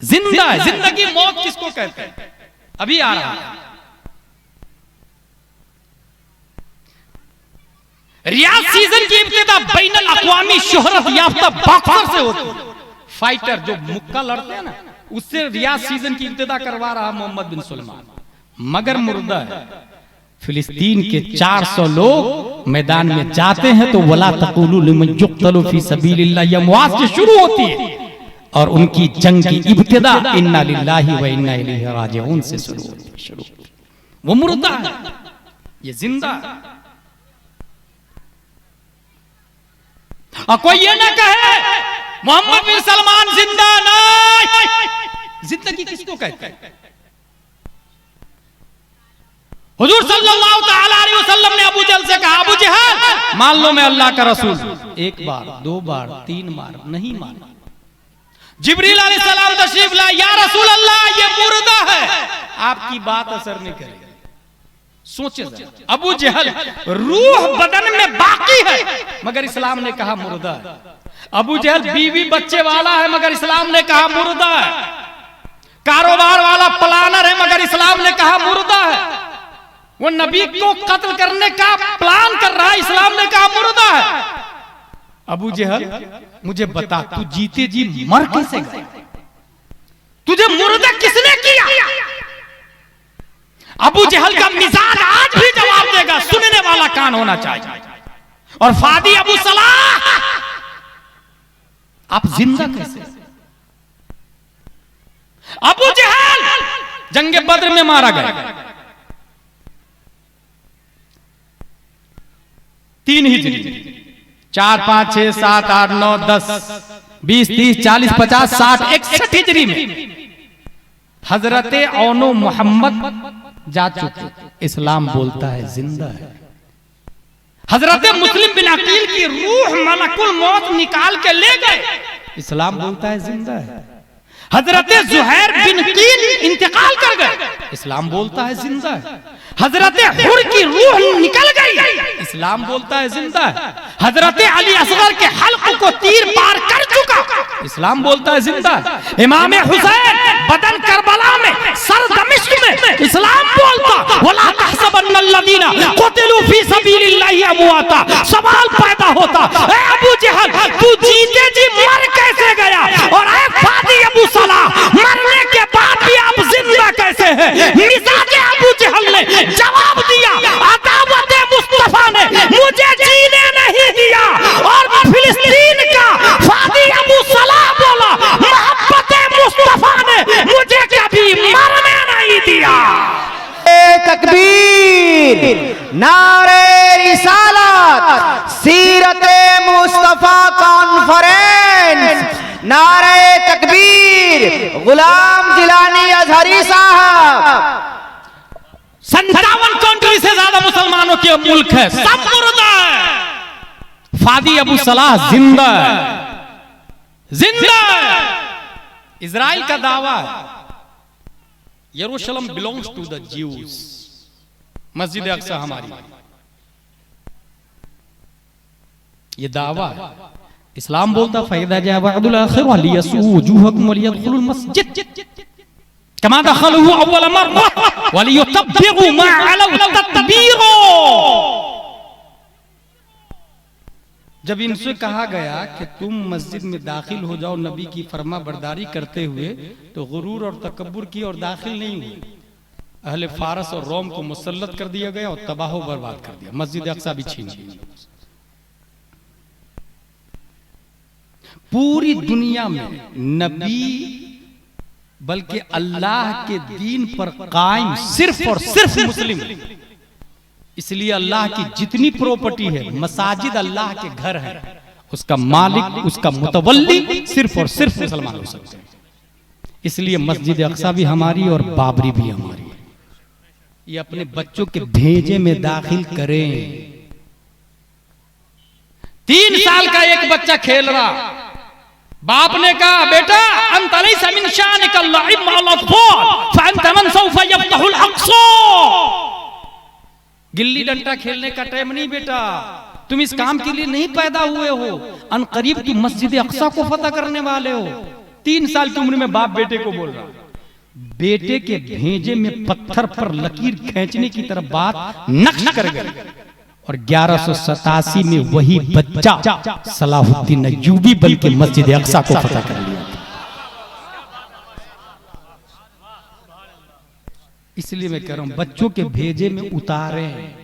जिंदा है। जिंदगी मौत किसको कहते हैं? अभी आ रहा है। रियाज सीजन की इब्तिदा बैनुल अक़वामी शोहरत याफ्ता बॉक्सर से होती है। फाइटर जो मुक्का लड़ते हैं ना, उससे रियाज सीजन की इब्तिदा करवा रहा मोहम्मद बिन सलमान, मगर मुर्दा है। फिलिस्तीन के 400 लोग मैदान में जाते हैं तो वला तक़ूलू लिमन युक़्तलू फी सबीलिल्लाह ये मुआज़ से शुरू होती है, और उनकी जंग की इब्तिदा इन्ना लिल्लाहि व इन्ना इलैहि राजिऊन से शुरू होती है। वो मुर्दा है, ये जिंदा है। और कोई ये ना कहे मोहम्मद बिन सलमान जिंदा नहीं। जिंदगी किसको कहते हैं? हुजूर सल्लल्लाहु तआला अलैहि वसल्लम ने अबू जहल से कहा, अबू जहल मान लो मैं अल्लाह का रसूल। 1 बार 2 बार 3 बार नहीं माना। जिब्रील अलैहिस्सलाम तशरीफ लाए, या रसूल अल्लाह ये मुर्दा है। आपकी बात असर नहीं करेगी। सोचे अबू जहल रूह बदन में बाकी है, मगर इस्लाम ने कहा मुर्दा है। अबू जहल बीवी बच्चे वाला है, मगर इस्लाम ने कहा मुर्दा है। कारोबार वाला प्लानर है, मगर इस्लाम ने कहा मुर्दा है। वो नबी को कत्ल करने का प्लान कर रहा है, इस्लाम ने कहा मुर्दा है। अबू जहल मुझे बता, तू जीते जी मर कैसे गया? तुझे मुर्दा किसने किया? अबू जहल का मिजाज आज भी जवाब देगा, सुनने वाला कान होना चाहिए। और फादी अबू सलाह, आप जिंदा कैसे? अबू जहल जंगे बद्र में मारा गया 3 हिजरी। 4, 5, 6, 7, 8, 9, 10, 20, 30, 40, 50, 60, 61 हिजरी में हजरत औनो मोहम्मद जा चुके। इस्लाम बोलता है जिंदा है। हजरत मुस्लिम बिन अकील की रूह मलकुल मौत निकाल के ले गए, इस्लाम बोलता है जिंदा है। हजरत जुहैर बिन कील इंतकाल कर गए, इस्लाम बोलता है जिंदा है। हजरत हुर की रूह निकल गई, इस्लाम बोलता है जिंदा है। हजरत अली असगर के हल्क को तीर पार कर चुका, इस्लाम बोलता है जिंदा है। इमाम हुसैन बदन करबला में, सर दमिश्क में, इस्लाम बोलता वला तहसबन्नल्लज़ीना क़ुतिलू फी सबीलिल्लाहि अमवाता। सवाल पैदा होता, ए अबू जहल तू जीते जी मर कैसे गया? और ए फादी अबू सलाह मरने के बाद भी आप जिंदा कैसे हैं? मिजाज अबू जहल ने जवाब दिया, अदावत मुस्तफा ने मुझे जीने नहीं दिया। और फिलिस्तीन का फादी अबू सलाह बोला, मोहब्बत मुस्तफा ने मुझे कभी मरने नहीं दिया। तकबीर, नारे रिसालत, सीरत मुस्तफा कॉन्फ्रेंस, नारे तकबीर, गुलाम जिलानी अजहरी साहब। 57 कंट्री से ज्यादा मुसलमानों के मुल्क है, सब मुर्दा है। फादी अबू सलाह जिंदा है, जिंदा है। इजराइल का दावा है यरूशलेम बिलोंग्स टू द ज्यूज। मस्जिद अक्सा हमारी, ये दावा है। इस्लाम बोलता फैदा जा वअदुल आखिर वलियसू वजूहकुम वलियदखुलुल मस्जिद कमा दखलहु अव्वल मर्रा वलियुतब्बिरु मा अलौ तत्बीरा। जब इनसे कहा गया कि तुम मस्जिद में दाखिल हो जाओ नबी की फरमा बरदारी करते हुए, तो गुरूर और तकब्बुर की और दाखिल नहीं हुए। अहले फारस और रोम को मुसल्लत कर दिया गया और तबाह बर्बाद कर दिया, मस्जिद अक्सा भी छीन ली। पूरी दुनिया में नबी बल्कि अल्लाह के दीन पर कायम सिर्फ और सिर्फ मुस्लिम। इसलिए अल्लाह की जितनी प्रॉपर्टी है, मसाजिद अल्लाह के घर है, उसका मालिक उसका मुतवल्ली सिर्फ और सिर्फ मुसलमान हो सकते हैं। इसलिए मस्जिद अक्सा भी हमारी और बाबरी भी हमारी। ये अपने बच्चों के भेजे में दाखिल करें। 3 साल का एक बच्चा खेल रहा, बाप ने कहा बेटा अंत लैसा मिन शानिक अल्लाइब मअल अत्फाल फअंत मन सौफा यफ्तहुल अक्सा। गिल्ली डंडा खेलने का टाइम नहीं बेटा, तुम इस काम के लिए नहीं पैदा हुए हो। अनकरीब तुम मस्जिद अक्सा को फतह करने वाले हो। 3 साल की उम्र में बाप बेटे को बोल रहा, बेटे के भेजे में पत्थर पर लकीर खींचने की तरफ बात नक्श कर गई। और 1187 में वही बच्चा सलाहुद्दीन अय्यूबी बल्कि मस्जिद अक्सा को फतह कर लिया। इसलिए मैं कह रहा हूं बच्चों के भेजे में उतारें।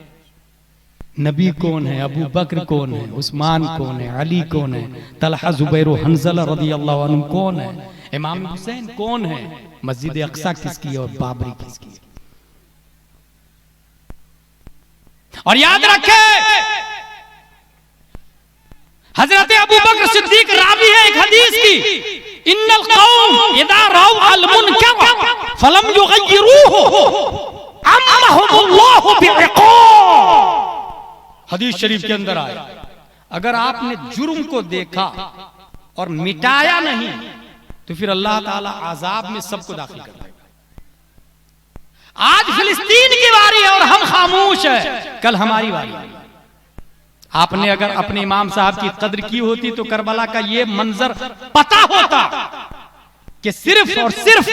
नबी कौन है, अबू बकर कौन है, उस्मान कौन है, अली कौन है, तलहा जुबैर हंज़ला रज़ियल्लाहु अन्हु कौन है, इमाम हुसैन कौन है, मस्जिद अक्सा किसकी और बाबरी किसकी। और याद रखे हजरत अबू बकर सिद्दीक रावी है एक हदीस की, इन्नल कौम इदा राउ अल मुनकर फलम युगय्यिरूहु अम्महुमुल्लाहु बिइक़ाब। हदीस शरीफ के अंदर आया, अगर आपने जुर्म को देखा और मिटाया नहीं तो फिर अल्लाह ताला आजाब में सबको दाखिल कर देगा। आज फिलिस्तीन की बारी है और हम खामोश है, कल हमारी बारी है। आपने अगर अपने इमाम साहब की कद्र की होती तो करबला का ये मंजर पता होता कि सिर्फ और सिर्फ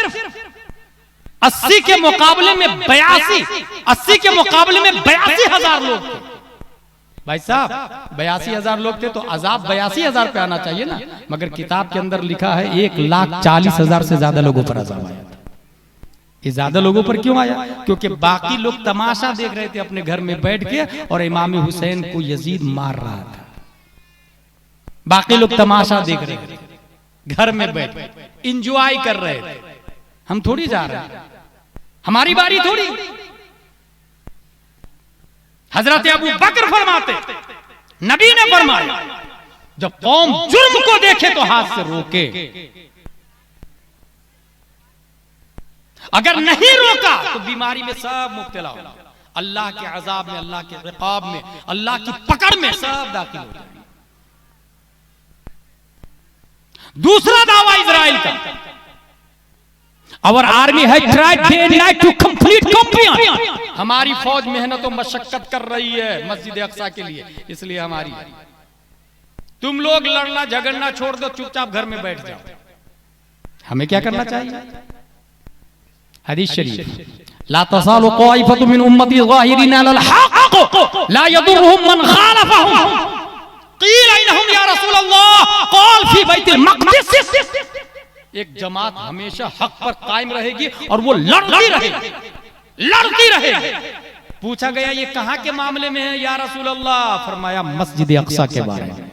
80 के मुकाबले में 82,000 लोग थे। भाई साहब 82,000 लोग थे तो अजाब 82,000 पे आना चाहिए ना, मगर किताब के अंदर लिखा है 1,40,000 से ज्यादा लोगों पर अजाब आया था। ये ज्यादा लोगों पर क्यों आया? क्योंकि बाकी लोग तमाशा देख रहे थे अपने घर में बैठ के और इमाम हुसैन को यजीद मार रहा था। बाकी लोग तमाशा देख रहे थे घर में बैठ इंजॉय कर रहे थे। हम थोड़ी जा रहे हैं, हमारी बारी थोड़ी। हजरत अबू बकर फरमाते, नबी ने फरमाया जब कौम जुर्म को देखे तो हाथ से रोके, अगर नहीं रोका तो बीमारी में सब मुब्तला हो, अल्लाह के अजाब में, अल्लाह के इक़ाब में, अल्लाह की पकड़ में सब दाखिल हो जाए। दूसरा दावा इजराइल का, our army has tried day and night to complete complain. हमारी फौज मेहनत और मशक्कत कर रही है मस्जिद अक्सा के लिए, इसलिए हमारी। तुम लोग लड़ना झगड़ना छोड़ दो, चुपचाप घर में बैठ जाओ। हमें क्या करना चाहिए? हदीस शरीफ, ला तज़ालु क़ाइफ़तुम मिन उम्मती ज़ाहिरीना अलल हक़ ला यदुर्रुहुम मन ख़ालफ़हुम। क़ील इन्नहुम या रसूल अल्लाह क़ाल फ़ी बैतिल मक़दिस। एक जमात हमेशा हक पर कायम रहेगी और वो लड़ती रहेगी, लड़ती रहेगी। पूछा गया ये कहां के मामले में है या रसूल अल्लाह? फरमाया मस्जिद अक्सा के बारे में।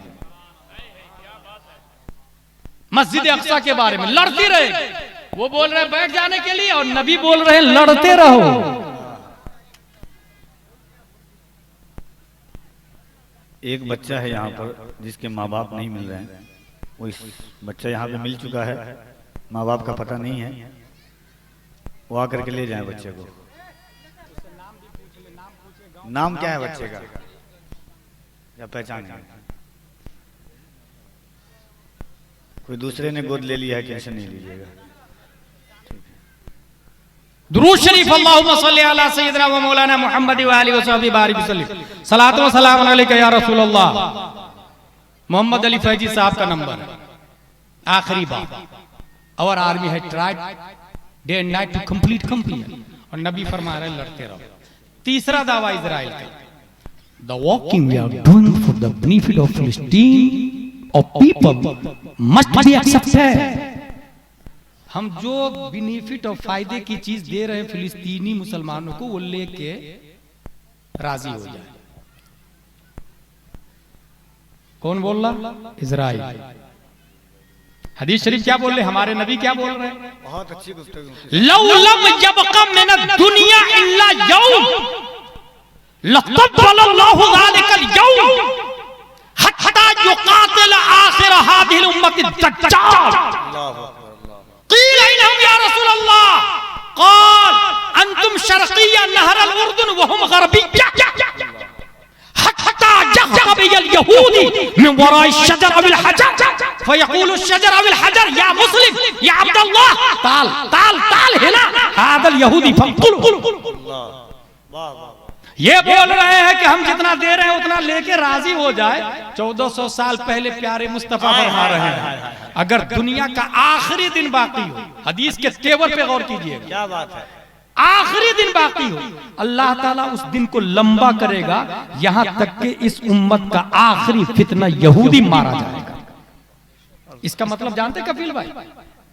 मस्जिद अक्सा के बारे में लड़ती रहेगी। वो बोल रहे बैठ जाने के लिए और नबी बोल रहे लड़ते रहो। एक बच्चा है यहाँ पर जिसके माँ बाप नहीं मिल रहे हैं, वो इस बच्चा यहाँ पे मिल चुका है, माँ बाप का पता नहीं है, वो आकर के ले जाए बच्चे को। नाम क्या है बच्चे का या पहचान है? कोई दूसरे ने गोद ले लिया है, टेंशन नहीं लीजिएगा। दुरूद शरीफ अल्लाहुम्मा सल्ली अला सय्यिदिना व मौलाना मुहम्मद व आलिहि व सहबिहि बारिक वसल्लम। सलातो व सलाम अलैका या रसूल अल्लाह। मोहम्मद अली फैजी साहब का नंबर है, आखिरी बात। और आर्मी है tried day and night to complete complete, और नबी फरमा रहे लड़ते रहो। तीसरा दावा इजराइल का, the walking we are doing for the benefit of Palestine और पीपल मस्ट बी एक्सेप्टेड। हम जो बेनिफिट और फायदे की चीज दे रहे हैं फिलिस्तीनी मुसलमानों को, वो लेके राजी हो जाए। कौन बोल रहा? इजराइल। हदीस शरीफ क्या बोल रहे? हमारे नबी क्या बोल रहे हैं? बहुत अच्छी गुफ्तगू। लौ लम यबqa मिन दुनिया इल्ला यौम लक़ब्बलल्लाहु ज़ालिकल यौम हत्ता युक़ातिल आखिर हादिहिल उम्मति दज्जाल। क़ील इन्हम या रसूलल्लाह, क़ाल अंतुम शर्क़िय्या नहर अल-उर्दुन व हुम ग़रबिय्या हत्ता यख़बियल यहूदी मिन वराइ शजर अविल हजर फयक़ूलु शजर अविल हजर या मुस्लिम या अब्दुल्लाह ताल ताल ताल हिना हादल यहूदी फक़ुल। ये बोल रहे हैं कि हम जितना दे रहे हैं उतना लेके राजी हो जाए। 1400 साल पहले प्यारे मुस्तफा फरमा रहे हैं, अगर दुनिया का आखिरी दिन बाकी हो, हदीस के तेवर पे गौर कीजिए, क्या बात है, आखिरी दिन बाकी हो, अल्लाह ताला उस दिन को लंबा करेगा, यहां तक कि इस उम्मत का आखिरी फितना यहूदी मारा जाएगा। इसका मतलब जानते कफील भाई,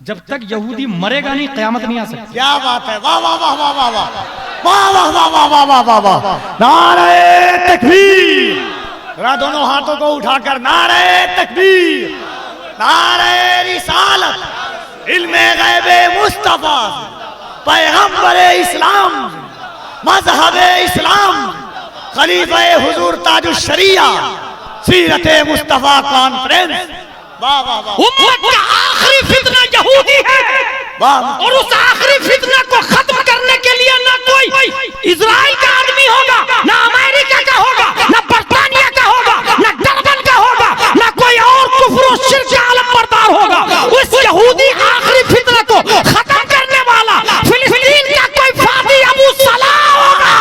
जब तक यहूदी मरेगा नहीं क़यामत नहीं आ सकती। क्या बात है, वाह वाह वाह वाह वाह वाह वाह वाह वाह वाह वाह वाह वाह वाह, नारे तकबीर। जरा दोनों हाथों को उठाकर नारे तकबीर, नारे रिसालत, इल्मे गैबे मुस्तफा, पैगंबरे इस्लाम, मज़हबे इस्लाम, खलीफे हुजूर ताजुश शरिया, सीरते मुस्तफा कॉन्फ्रेंस। वाह वाह वाह, उम्मत का आखिरी फितना यहूदी है, और उस आखिरी फितना को खत्म करने के लिए ना कोई इजराइल का आदमी होगा, ना अमेरिका का होगा, ना बर्तानिया का होगा, ना डरबन का होगा, ना कोई और कुफ्र और शिर्क का आलम बरदार होगा। उस यहूदी आखिरी फितना को खत्म करने वाला फिलिस्तीन का कोई फादी अबू सलाह होगा।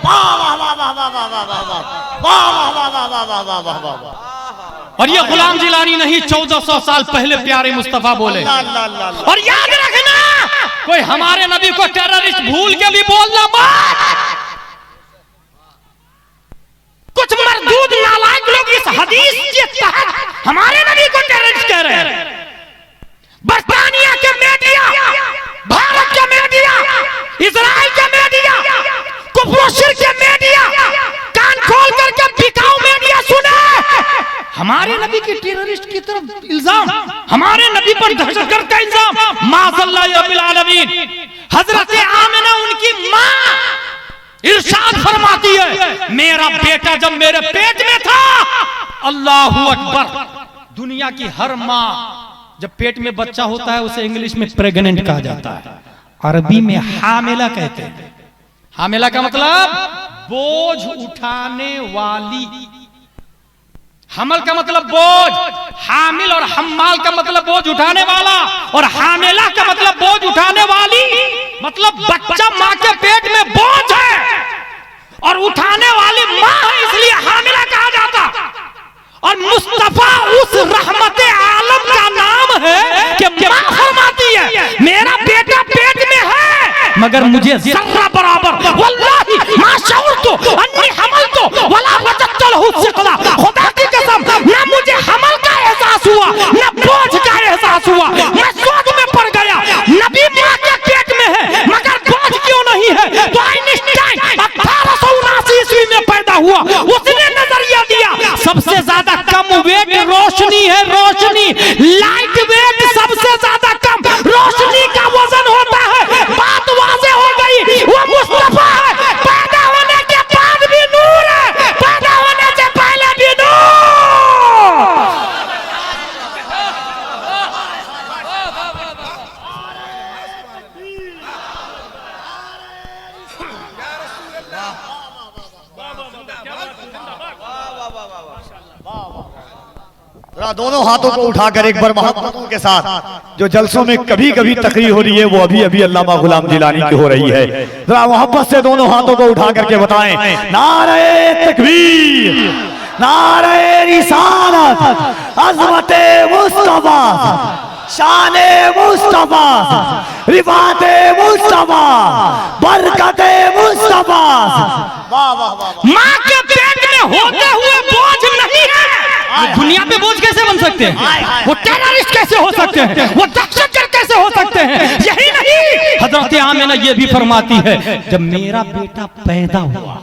वाह वाह वाह वाह वाह वाह वाह वाह वाह वाह वाह वाह वाह वाह वाह वाह वाह। और ये गुलाम जिलानी नहीं, 1400 साल पहले प्यारे मुस्तफा बोले। और याद रखना, कोई हमारे नबी को टेररिस्ट भूल के भी बोलना मत। कुछ मरदूद नालायक लोग इस हदीस के तहत हमारे नबी को टेररिस्ट कह रहे हैं। बर्तानिया के मीडिया, भारत के मीडिया, इजराइल के मीडिया, कुफ्र शिर्क के मीडिया, कान खोल करके बिकाऊ मीडिया सुने। हमारे नबी के टेररिस्ट की तरफ इल्जाम, हमारे नबी पर दहशतगर्द का इल्जाम, माज़अल्लाह या रब्बिल आलमीन। हजरत आमिना उनकी माँ इरशाद फरमाती है, मेरा बेटा जब मेरे पेट में था, अल्लाहू अकबर, दुनिया की हर माँ जब पेट में बच्चा होता है उसे इंग्लिश में प्रेग्नेंट कहा जाता है, अरबी में हामिला कहते हैं। हामिला का मतलब बोझ उठाने वाली, हमल का मतलब बोझ, हामिल और हम्माल का मतलब बोझ उठाने वाला, और हामिला का मतलब बोझ उठाने वाली, मतलब बच्चा माँ के पेट में बोझ है और उठाने वाली माँ है, इसलिए हामिला कहा जाता। और मुस्तफा उस रहमत आलम का नाम है कि माँ फरमाती है, मेरा बेटा पेट में है मगर मुझे जर्रा बराबर वल्लाही मा शऊरतु अन्नी हमलतु वला वजदतु लहु सिक़ला, खुदा की कसम ना मुझे हमल का एहसास हुआ ना बोझ का एहसास हुआ, मैं सोच में पड़ गया। नबी माँ के पेट में है मगर बोझ क्यों नहीं है? तो आइंस्टाइन 1879 ईस्वी में पैदा हुआ, उसने नजरिया दिया सबसे ज्यादा कम वेट रोशनी है, रोशनी लाइट वेट सबसे ज्यादा कम रोशनी का वजन होता है। बात वाज़ेह हो गई, वो मुस्तफा है, पैदा होने के बाद भी नूर है, पैदा होने से पहले भी नूर। दोनों हाथों को उठाकर एक बार मोहब्बतों के साथ, जो जलसों में कभी कभी तकरीर हो रही है वो अभी अभी अल्लामा गुलाम जिलानी की हो रही है, जरा मोहब्बत से दोनों हाथों को उठा करके बताएं, नारे तकबीर, नारे रिसालत, अज़मते मुस्तफा, शाने मुस्तफा, रिफाते मुस्तफा, बरकते मुस्तफा। वाह वाह वाह। माँ के पेट में होते हुए बोझ नहीं है, वो दुनिया पे बोझ कैसे बन सकते हैं? वो टेररिस्ट कैसे हो सकते हैं? वो दहशतगर्द कैसे हो सकते हैं? यही नहीं, हजरत आमिना ये भी फरमाती है, जब मेरा बेटा पैदा हुआ,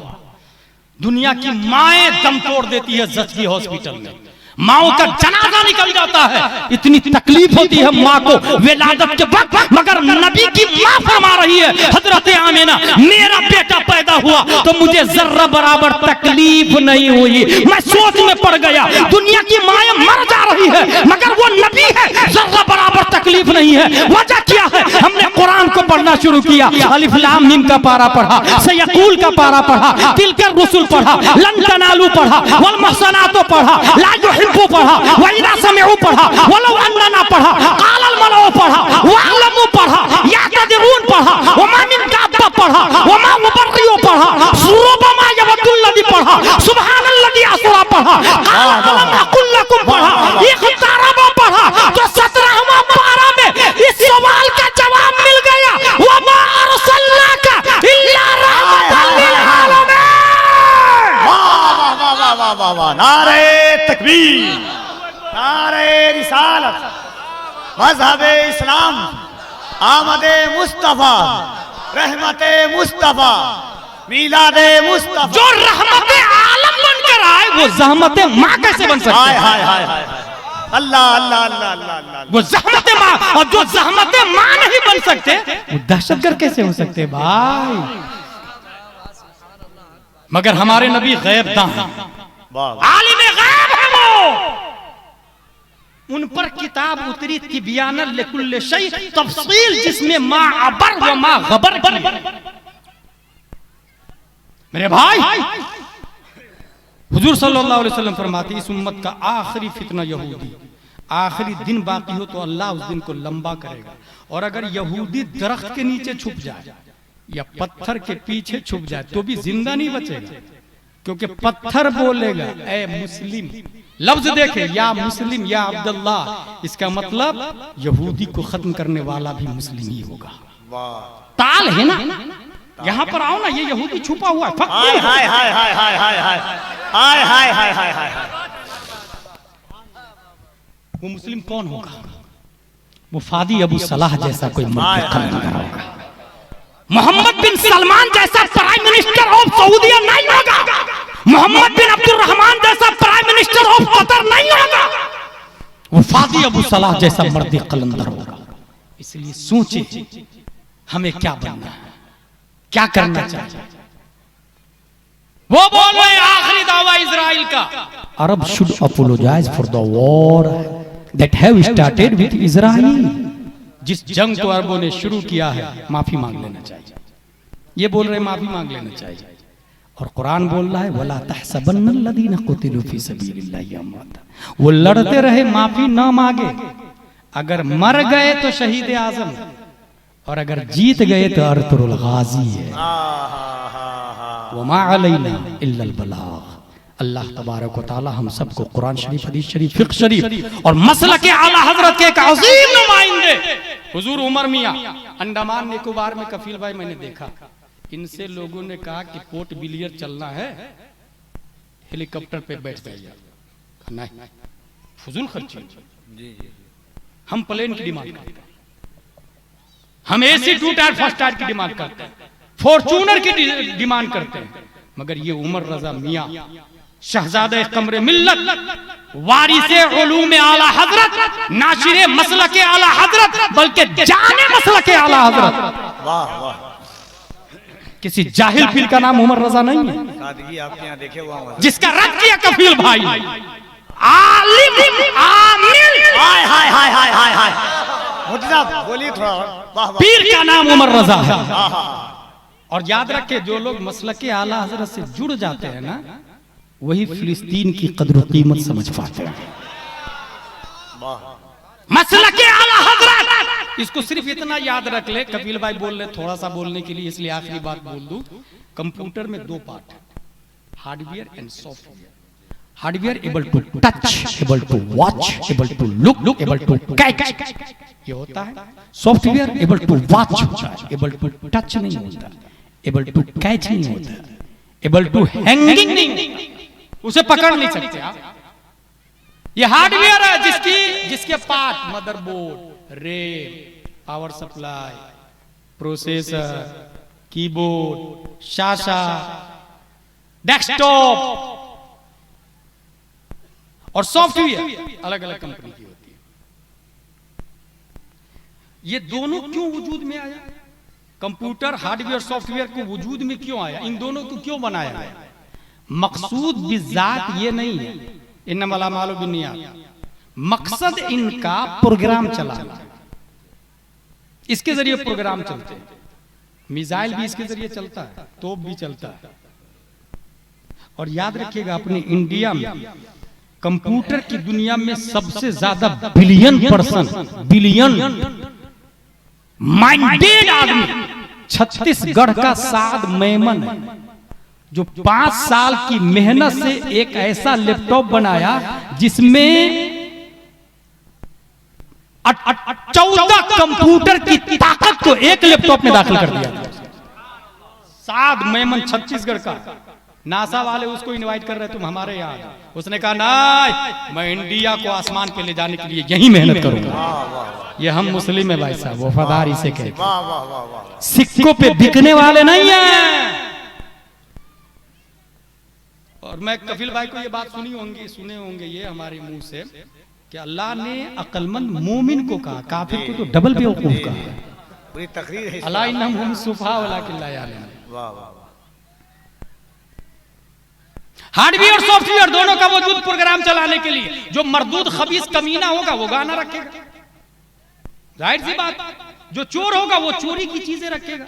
दुनिया की माएं दम तोड़ देती है जचगी हॉस्पिटल में, माओ का जनाजा निकल जाता है, इतनी तकलीफ होती है माँ को विलादत के वक्त, मगर नबी की माँ फरमा रही है, हजरत आमिना, मेरा बेटा पैदा हुआ तो मुझे जर्रा बराबर तकलीफ नहीं हुई। मैं सोच में पड़ गया, दुनिया की माएं मर जा रही है मगर वो नबी है, जर्रा बराबर तकलीफ नहीं है। वजह क्या है? हमने कुरान को पढ़ना शुरू किया, अलिफ लाम मीम का पारा पढ़ा, सयकूल का पारा पढ़ा, तिलकर रुसुल पढ़ा, लन तनालू पढ़ा, वल महसनातो पढ़ा, ला युहिब्बु पढ़ा, वइदा समिउ पढ़ा, वलौ अन्ना पढ़ा, कालल मलौ पढ़ा, वअलमु पढ़ा, यातदिरून पढ़ा, वमा मिन दाब्बा पढ़ा, वमा मुबर्रियो पढ़ा, सुरबमा यवदुल्लदी पढ़ा, सुबहानल्लदी असरा पढ़ा, कालम अकुल लकुम पढ़ा, इख्तारबा पढ़ा। तो 17वां पारा में इस सवाल का जवाब मिल गया, वमा अरसलनाका इल्ला रहमतल लिल आलमीन। वाह वाह वाह। नारे तकबीर, नारे रिसालत, मज़हबे इस्लाम, आमदे मुस्तफा, रहमते मुस्तफा, मिलादे मुस्तफा। जो रहमते आलम बनकर आए वो ज़हमते माँ कैसे बन सकते हाय हैं? हाय हाय हाय हाय। अल्लाह अल्लाह अल्लाह अल्लाह अल्लाह। वो ज़हमते माँ, और जो ज़हमते माँ नहीं बन सकते वो दहशतगर्द कैसे हो सकते भाई? मगर हमारे नबी गैब दां हैं, आलिम गैब है वो, उन पर किताब उतरी तिबियानन लिकुल्लि शै, तफसील जिसमें मा अबर व मा गबर की। मेरे भाई, हुजूर सल्लल्लाहु अलैहि वसल्लम फरमाते, इस उम्मत का आखिरी फितना यहूदी, आखिरी दिन बाकी हो तो अल्लाह उस दिन को लंबा करेगा, और अगर यहूदी दरख्त के नीचे छुप जाए या पत्थर के पीछे छुप जाए तो भी जिंदा नहीं बचेगा, क्योंकि पत्थर बोलेगा ए मुस्लिम, लफ्ज देखे, या मुस्लिम या अब्दुल्ला, इसका मतलब यहूदी को खत्म करने वाला भी मुस्लिम ही होगा। ताल है ना, यहाँ पर आओ ना, ये यहूदी छुपा हुआ है। हाय हाय हाय हाय हाय हाय हाय हाय हाय हाय हाय हाय हाय। वो मुस्लिम कौन होगा? वो फादी अबू सलाह जैसा कोई मुल्क खत्म कर रहा होगा, मोहम्मद बिन सलमान जैसा प्राइम मिनिस्टर ऑफ सऊदीया नहीं होगा, मोहम्मद बिन अब्दुर्रहमान जैसा प्राइम मिनिस्टर ऑफ कतर नहीं होगा, वो फादी अबू सलाह जैसा मर्द कलंदर होगा। इसलिए सोचे हमें क्या बनना है, क्या करना चाहिए। वो बोल रहे आखिरी दावा इजराइल का, Arab should apologize for the war that have started with Israel. जिस जंग को अरबों ने शुरू किया है, माफी मांग लेना चाहिए। ये बोल रहे माफी मांग लेना चाहिए, और कुरान बोल रहा है वला तहसबन्नल्लज़ीना कुतिलू फी सबीलिल्लाहि अमवाता। वो लड़ते रहे, माफी ना मांगे, अगर मर गए तो शहीद आजम, और अगर जीत गए तो अर्तुरुल गाजी है। वमा अलैना इल्लल बलाग। अल्लाह तबारक व तआला हम सबको कुरान शरीफ, हदीस शरीफ, फिक्र शरीफ और मसलक के आला हजरत के एक अजीम नुमाइंदे हुजूर उमर मियां अंडमान निकोबार में, कफील भाई मैंने देखा, इनसे लोगों ने कहा कि पोर्ट बिलियर चलना है, हेलीकॉप्टर पे बैठ जाइए। नहीं, फजूल खर्ची, हम प्लेन की डिमांड करते हैं, हम AC 2 टायर फर्स्ट टायर की डिमांड करते हैं, फॉर्चूनर की डिमांड करते हैं, मगर ये उमर रजा मियां शहजादे कमरे मिल्लत, वारिसे उलूम आला हजरत, नाशिरे मसलके आला हजरत, बल्कि जाने मसलके आला हजरत। वाह वाह। किसी जाहिल पीर का नाम उमर रजा नहीं है, सादगी आपके यहाँ देखे हुआ हूं, जिसका रद्द किया कफील भाई, आलिम आमिल। हाय हाय हाय हाय हाय हाय। मुझे बोलिए थोड़ा। वाह वाह। पीर का नाम उमर रजा है। और याद रखे, जो लोग मसलके आला हजरत से जुड़ जाते हैं ना, वही फिलिस्तीन की कद्र कीमत समझ पाते हैं। मसलके आला हजरत, इसको सिर्फ इतना याद रख ले। कपिल भाई बोल रहे थोड़ा सा बोलने के लिए, इसलिए आखिरी बात बोल दूं। कंप्यूटर में 2 part, hardware and software. Hardware able to touch, able to watch, able to look, able to catch, ये होता है। सॉफ्टवेयर एबल टू वॉच होता है, एबल टू टच नहीं होता, एबल टू कैच नहीं होता, एबल टू हैंगिंग नहीं, उसे पकड़ नहीं सकते आप। ये हार्डवेयर है जिसके part motherboard, RAM, power supply, processor, keyboard, Sasha, desktop और सॉफ्टवेयर अलग अलग कंपनी की होती है। ये दोनों क्यों वजूद में आया? कंप्यूटर, हार्डवेयर, सॉफ्टवेयर को वजूद में क्यों आया? इन दोनों को क्यों बनाया गया? मकसूद बिज़ात ये नहीं है, इन्नमल अमालु बिन्नियात, मकसद इनका प्रोग्राम चलाना। इसके जरिए प्रोग्राम चलते हैं, मिसाइल भी इसके जरिए चलता है, तोप भी चलता है। और याद रखिएगा, अपने इंडिया में कंप्यूटर की दुनिया में सबसे ज्यादा बिलियन माइंडेड आदमी छत्तीसगढ़ का साद मेमन है, जो 5 साल की मेहनत से एक ऐसा लैपटॉप बनाया जिसमें 14 कंप्यूटर की ताकत को एक लैपटॉप में दाखिल कर दिया। साद मेमन छत्तीसगढ़ का। नासा वाले उसको इनवाइट कर रहे, तुम हमारे यहाँ। उसने कहा नहीं, मैं इंडिया को आसमान पे ले जाने के लिए यही मेहनत करूंगा। ये हम मुस्लिम है भाई साहब, वफादार इसे कहते हैं, सिक्कों पे बिकने वाले नहीं है। और मैं कफिल भाई को ये बात सुने होंगे ये हमारे मुंह से कि अल्लाह ने अक्लमंद मोमिन को कहा, काफिर को तो डबल बेवकूफ कहा। पूरी तकरीर है। अला इन्नहुम सुफहा वलाकिन ला यालमून। वाह वाह। हार्डवेयर और सॉफ्टवेयर दोनों का वजूद प्रोग्राम चलाने के लिए। जो मरदूद खबीस कमीना होगा वो गाना रखेगा, जाहिर सी बात। जो चोर होगा वो चोरी की चीजें रखेगा,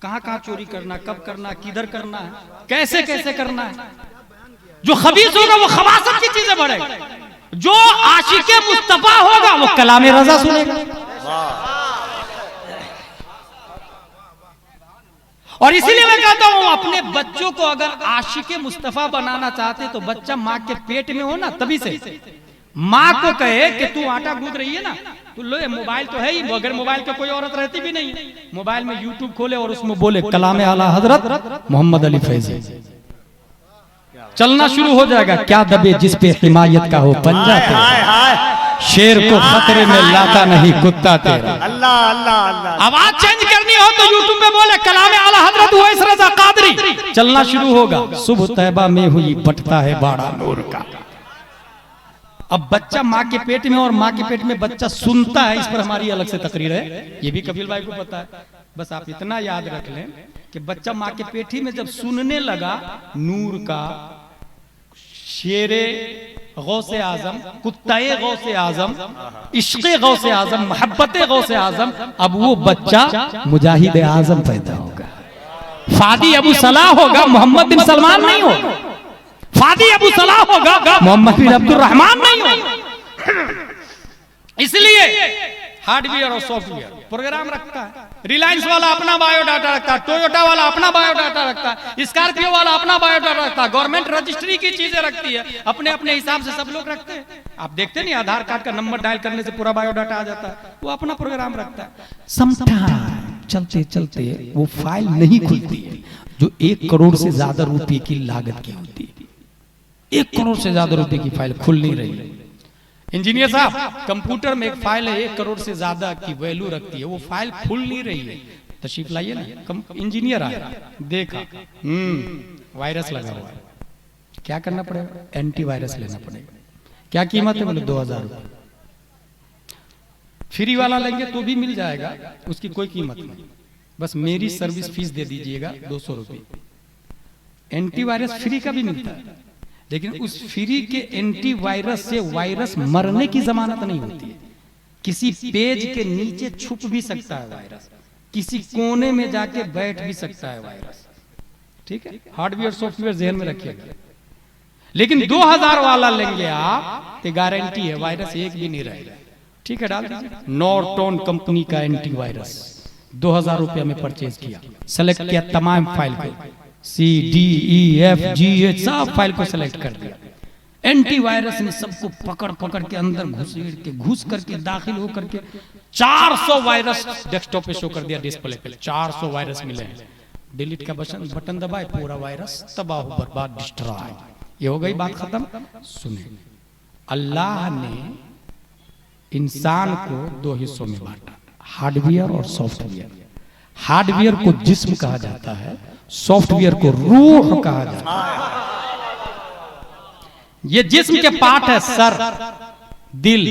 कहां कहां चोरी करना, कब करना, किधर करना है, कैसे कैसे करना है। जो खबीस होगा वो खबासत की चीजें बढ़ेगा। जो आशिके मुस्तफा होगा वो कलामे रजा सुनेगा। और इसीलिए मैं कहता हूं, अपने बच्चों को अगर आशिके मुस्तफा बनाना चाहते तो बच्चा माँ के पेट में हो ना, तभी से माँ को कहे कि तू आटा गूंद रही है ना, तो लो मोबाइल तो है ही, अगर मोबाइल पे कोई औरत रहती भी नहीं, मोबाइल में यूट्यूब खोले और उसमें बोले कलामे आला हजरत मोहम्मद अली फैजी, चलना शुरू हो जाएगा। क्या दबे जिस पे हिमायत का हो पंजा तेरा, शेर को खतरे में लाता नहीं कुत्ता तेरा। अल्लाह अल्लाह अल्लाह। आवाज चेंज करनी हो तो यूट्यूब में बोले कलामे आला हजरत उवैस रज़ा कादरी, चलना शुरू होगा। सुबह तैबा में हुई बटता है बाड़ा नूर का। अब बच्चा माँ के पेट में और माँ के पेट में बच्चा सुनता है, इस पर हमारी अलग से तकरीर है, ये भी कपिल भाई को पता है। बस आप इतना याद रख लें कि बच्चा माँ के पेट ही में जब सुनने लगा नूर का, शेरे गौसे आजम, कुत्ताए गौसे आजम, इश्क़े गौसे आजम, मोहब्बते गौसे आजम, अब वो बच्चा मुजाहिद आजम पैदा होगा। फादी अबू सलाह होगा, मोहम्मद बिन सलमान नहीं होगा। फादी अबू सलाह होगा, मोहम्मद बिन अब्दुर्रहमान नहीं होगा। इसलिए हार्डवेयर और सॉफ्टवेयर प्रोग्राम रखता है। रिलायंस वाला अपना बायोडाटा रखता है, टोयोटा वाला अपना बायोडाटा रखता है, स्कॉर्पियो वाला अपना बायोडाटा रखता है, गवर्नमेंट रजिस्ट्री की चीजें रखती है, अपने अपने हिसाब से सब लोग रखते हैं। आप देखते नहीं, आधार कार्ड का नंबर डायल करने से पूरा बायोडाटा आ जाता है, वो अपना प्रोग्राम रखता है। समटाइम चलते चलते वो फाइल नहीं खुलती है जो 1 करोड़ से ज्यादा रुपए की लागत की होती है। 1 करोड़ से ज्यादा रुपए की फाइल खुल नहीं रही है। इंजीनियर साहब, कंप्यूटर में एक फाइल है 1 करोड़ से ज्यादा की वैल्यू रखती है, वो फाइल खुल नहीं रही है, तशरीफ लाइए ना। इंजीनियर आया, देखा वायरस लगा हुआ है, क्या करना पड़ेगा? एंटीवायरस लेना पड़ेगा। क्या कीमत है? बोले 2000 रुपए। फ्री वाला लेंगे तो भी मिल जाएगा, उसकी कोई कीमत नहीं, बस मेरी सर्विस फीस दे दीजिएगा 200 रुपये। एंटीवायरस फ्री का भी मिलता है, लेकिन उस फ्री के एंटीवायरस से वायरस मरने की जमानत नहीं होती है। किसी पेज के नीचे छुप भी सकता है वायरस, किसी कोने में जाके बैठ भी सकता है वायरस। ठीक है, हार्डवेयर सॉफ्टवेयर ध्यान में रखिएगा। लेकिन 2000 वाला लेंगे आप तो गारंटी है वायरस एक भी नहीं रहेगा। ठीक है, डाल दीजिए। नॉर्टन कंपनी का एंटीवायरस 2000 रुपया में परचेज किया, सेलेक्ट किया तमाम फाइल को, C, D, E, F, G, H सब फाइल को सेलेक्ट कर दिया। एंटीवायरस ने सबको पकड़ पकड़ के अंदर घुस करके दाखिल होकर के 400 वायरस डेस्कटॉप पे शो कर दिया, डिस्प्ले पे 400 वायरस मिले हैं। डिलीट का बटन दबाए, पूरा वायरस तबाह बर्बाद डिस्ट्रॉय। ये हो गई बात खत्म। सुने, अल्लाह ने इंसान को दो हिस्सों में बांटा, हार्डवेयर और सॉफ्टवेयर। हार्डवेयर को जिस्म कहा जाता है, सॉफ्टवेयर को रूह कहा जाता है। ये जिस्म के पार्ट है सर, दिल,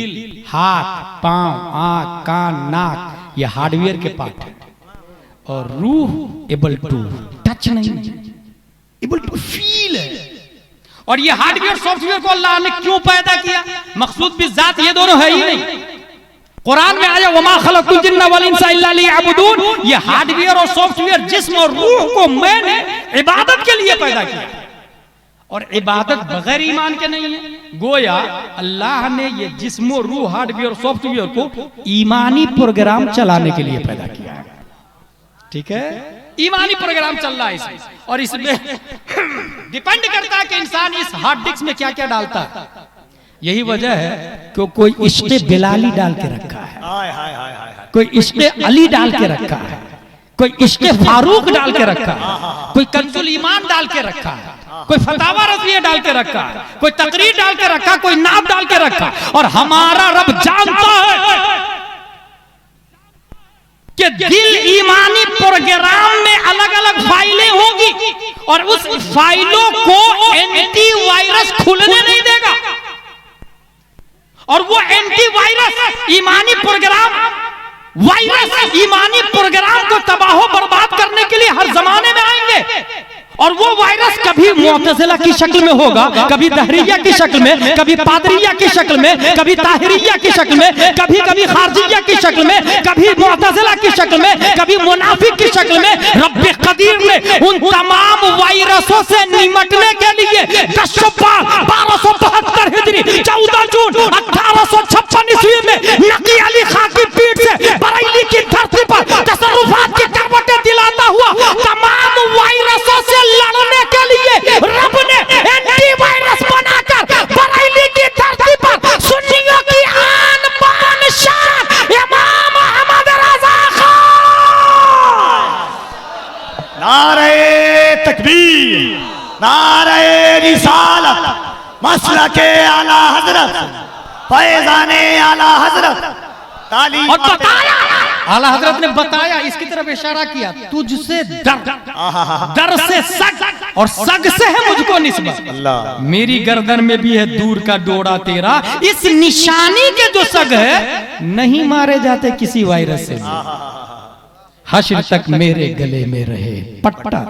हाथ, पांव, आंख, कान, नाक, ये हार्डवेयर के पार्ट है। और रूह एबल टू टच नहीं, एबल टू फील है। और ये हार्डवेयर सॉफ्टवेयर को अल्लाह ने क्यों पैदा किया? मकसूद भी जात, ये दोनों है ही नहीं। कुरान में आया वमा खलक़तुल जिन्ना वल इंसा इल्ला लियअबुदून। ये हार्डवेयर और सॉफ्टवेयर, जिस्म और रूह को मैंने इबादत के लिए पैदा किया, और इबादत बगैर ईमान के नहीं है। गोया अल्लाह ने ये जिस्म और रूह, हार्डवेयर और सॉफ्टवेयर को ईमानी प्रोग्राम चलाने के लिए पैदा किया है। ठीक है, ईमानी प्रोग्राम चल रहा है इसमें, और इसमें डिपेंड करता है कि इंसान इस हार्ड डिस्क में क्या क्या डालता है। यही वजह है कि कोई इश्क़े बिलाली डाल के रखा है, कोई इश्क़े अली डाल के रखा है, कोई इश्क़े फारूक डाल के रखा है, कोई कंजुल ईमान डाल के रखा है, कोई फतावा रज़िया डाल के रखा है, कोई तकरीर डाल के रखा, कोई नाम डाल के रखा। और हमारा रब जानता है कि दिल ईमानी प्रोग्राम में अलग अलग फाइलें होगी, और उस फाइलों को एंटीवायरस खुलने नहीं देगा। और वो एंटीवायरस ईमानी प्रोग्राम, वायरस ईमानी प्रोग्राम को तबाह बर्बाद करने के लिए हर जमाने में आएंगे। और वो वायरस कभी मुअतज़िला की शक्ल में होगा, कभी दहरिया की शक्ल में, कभी पादरिया की शक्ल में, कभी ताहिरिया की शक्ल में, कभी कभी खारजिया की शक्ल में, कभी मुअतज़िला की शक्ल में, कभी मुनाफिक की शक्ल में। रब्बे कदीर ने उन तमाम वायरसों से निमटने के लिए 10 शव्वाल 1272 हिजरी 14 जून 1856 ईस्वी में नकी अली खां की पीठ से बरेली की धरती पर तसर्रुफात की करवटें दिलाता हुआ तमाम वायरसों से लड़ने के लिए रब ने एंटीवायरस बनाकर बरेली की धरती पर सुन्नियों की आन बान शान इमाम अहमद रज़ा खान। नारे तकबीर, नारे रिसालत, मसलके आला हजरत, फैज़ाने आला हजरत। ताली और बताया, आला हजरत ने बताया, इसकी तरफ इशारा किया, तुझसे डर से सग, और सग से है मुझको निस्बत। मेरी गर्दन में भी है दूर का डोरा तेरा, इस निशानी के जो सग है नहीं मारे जाते किसी वायरस से। हश्र तक मेरे गले में रहे पट्टा।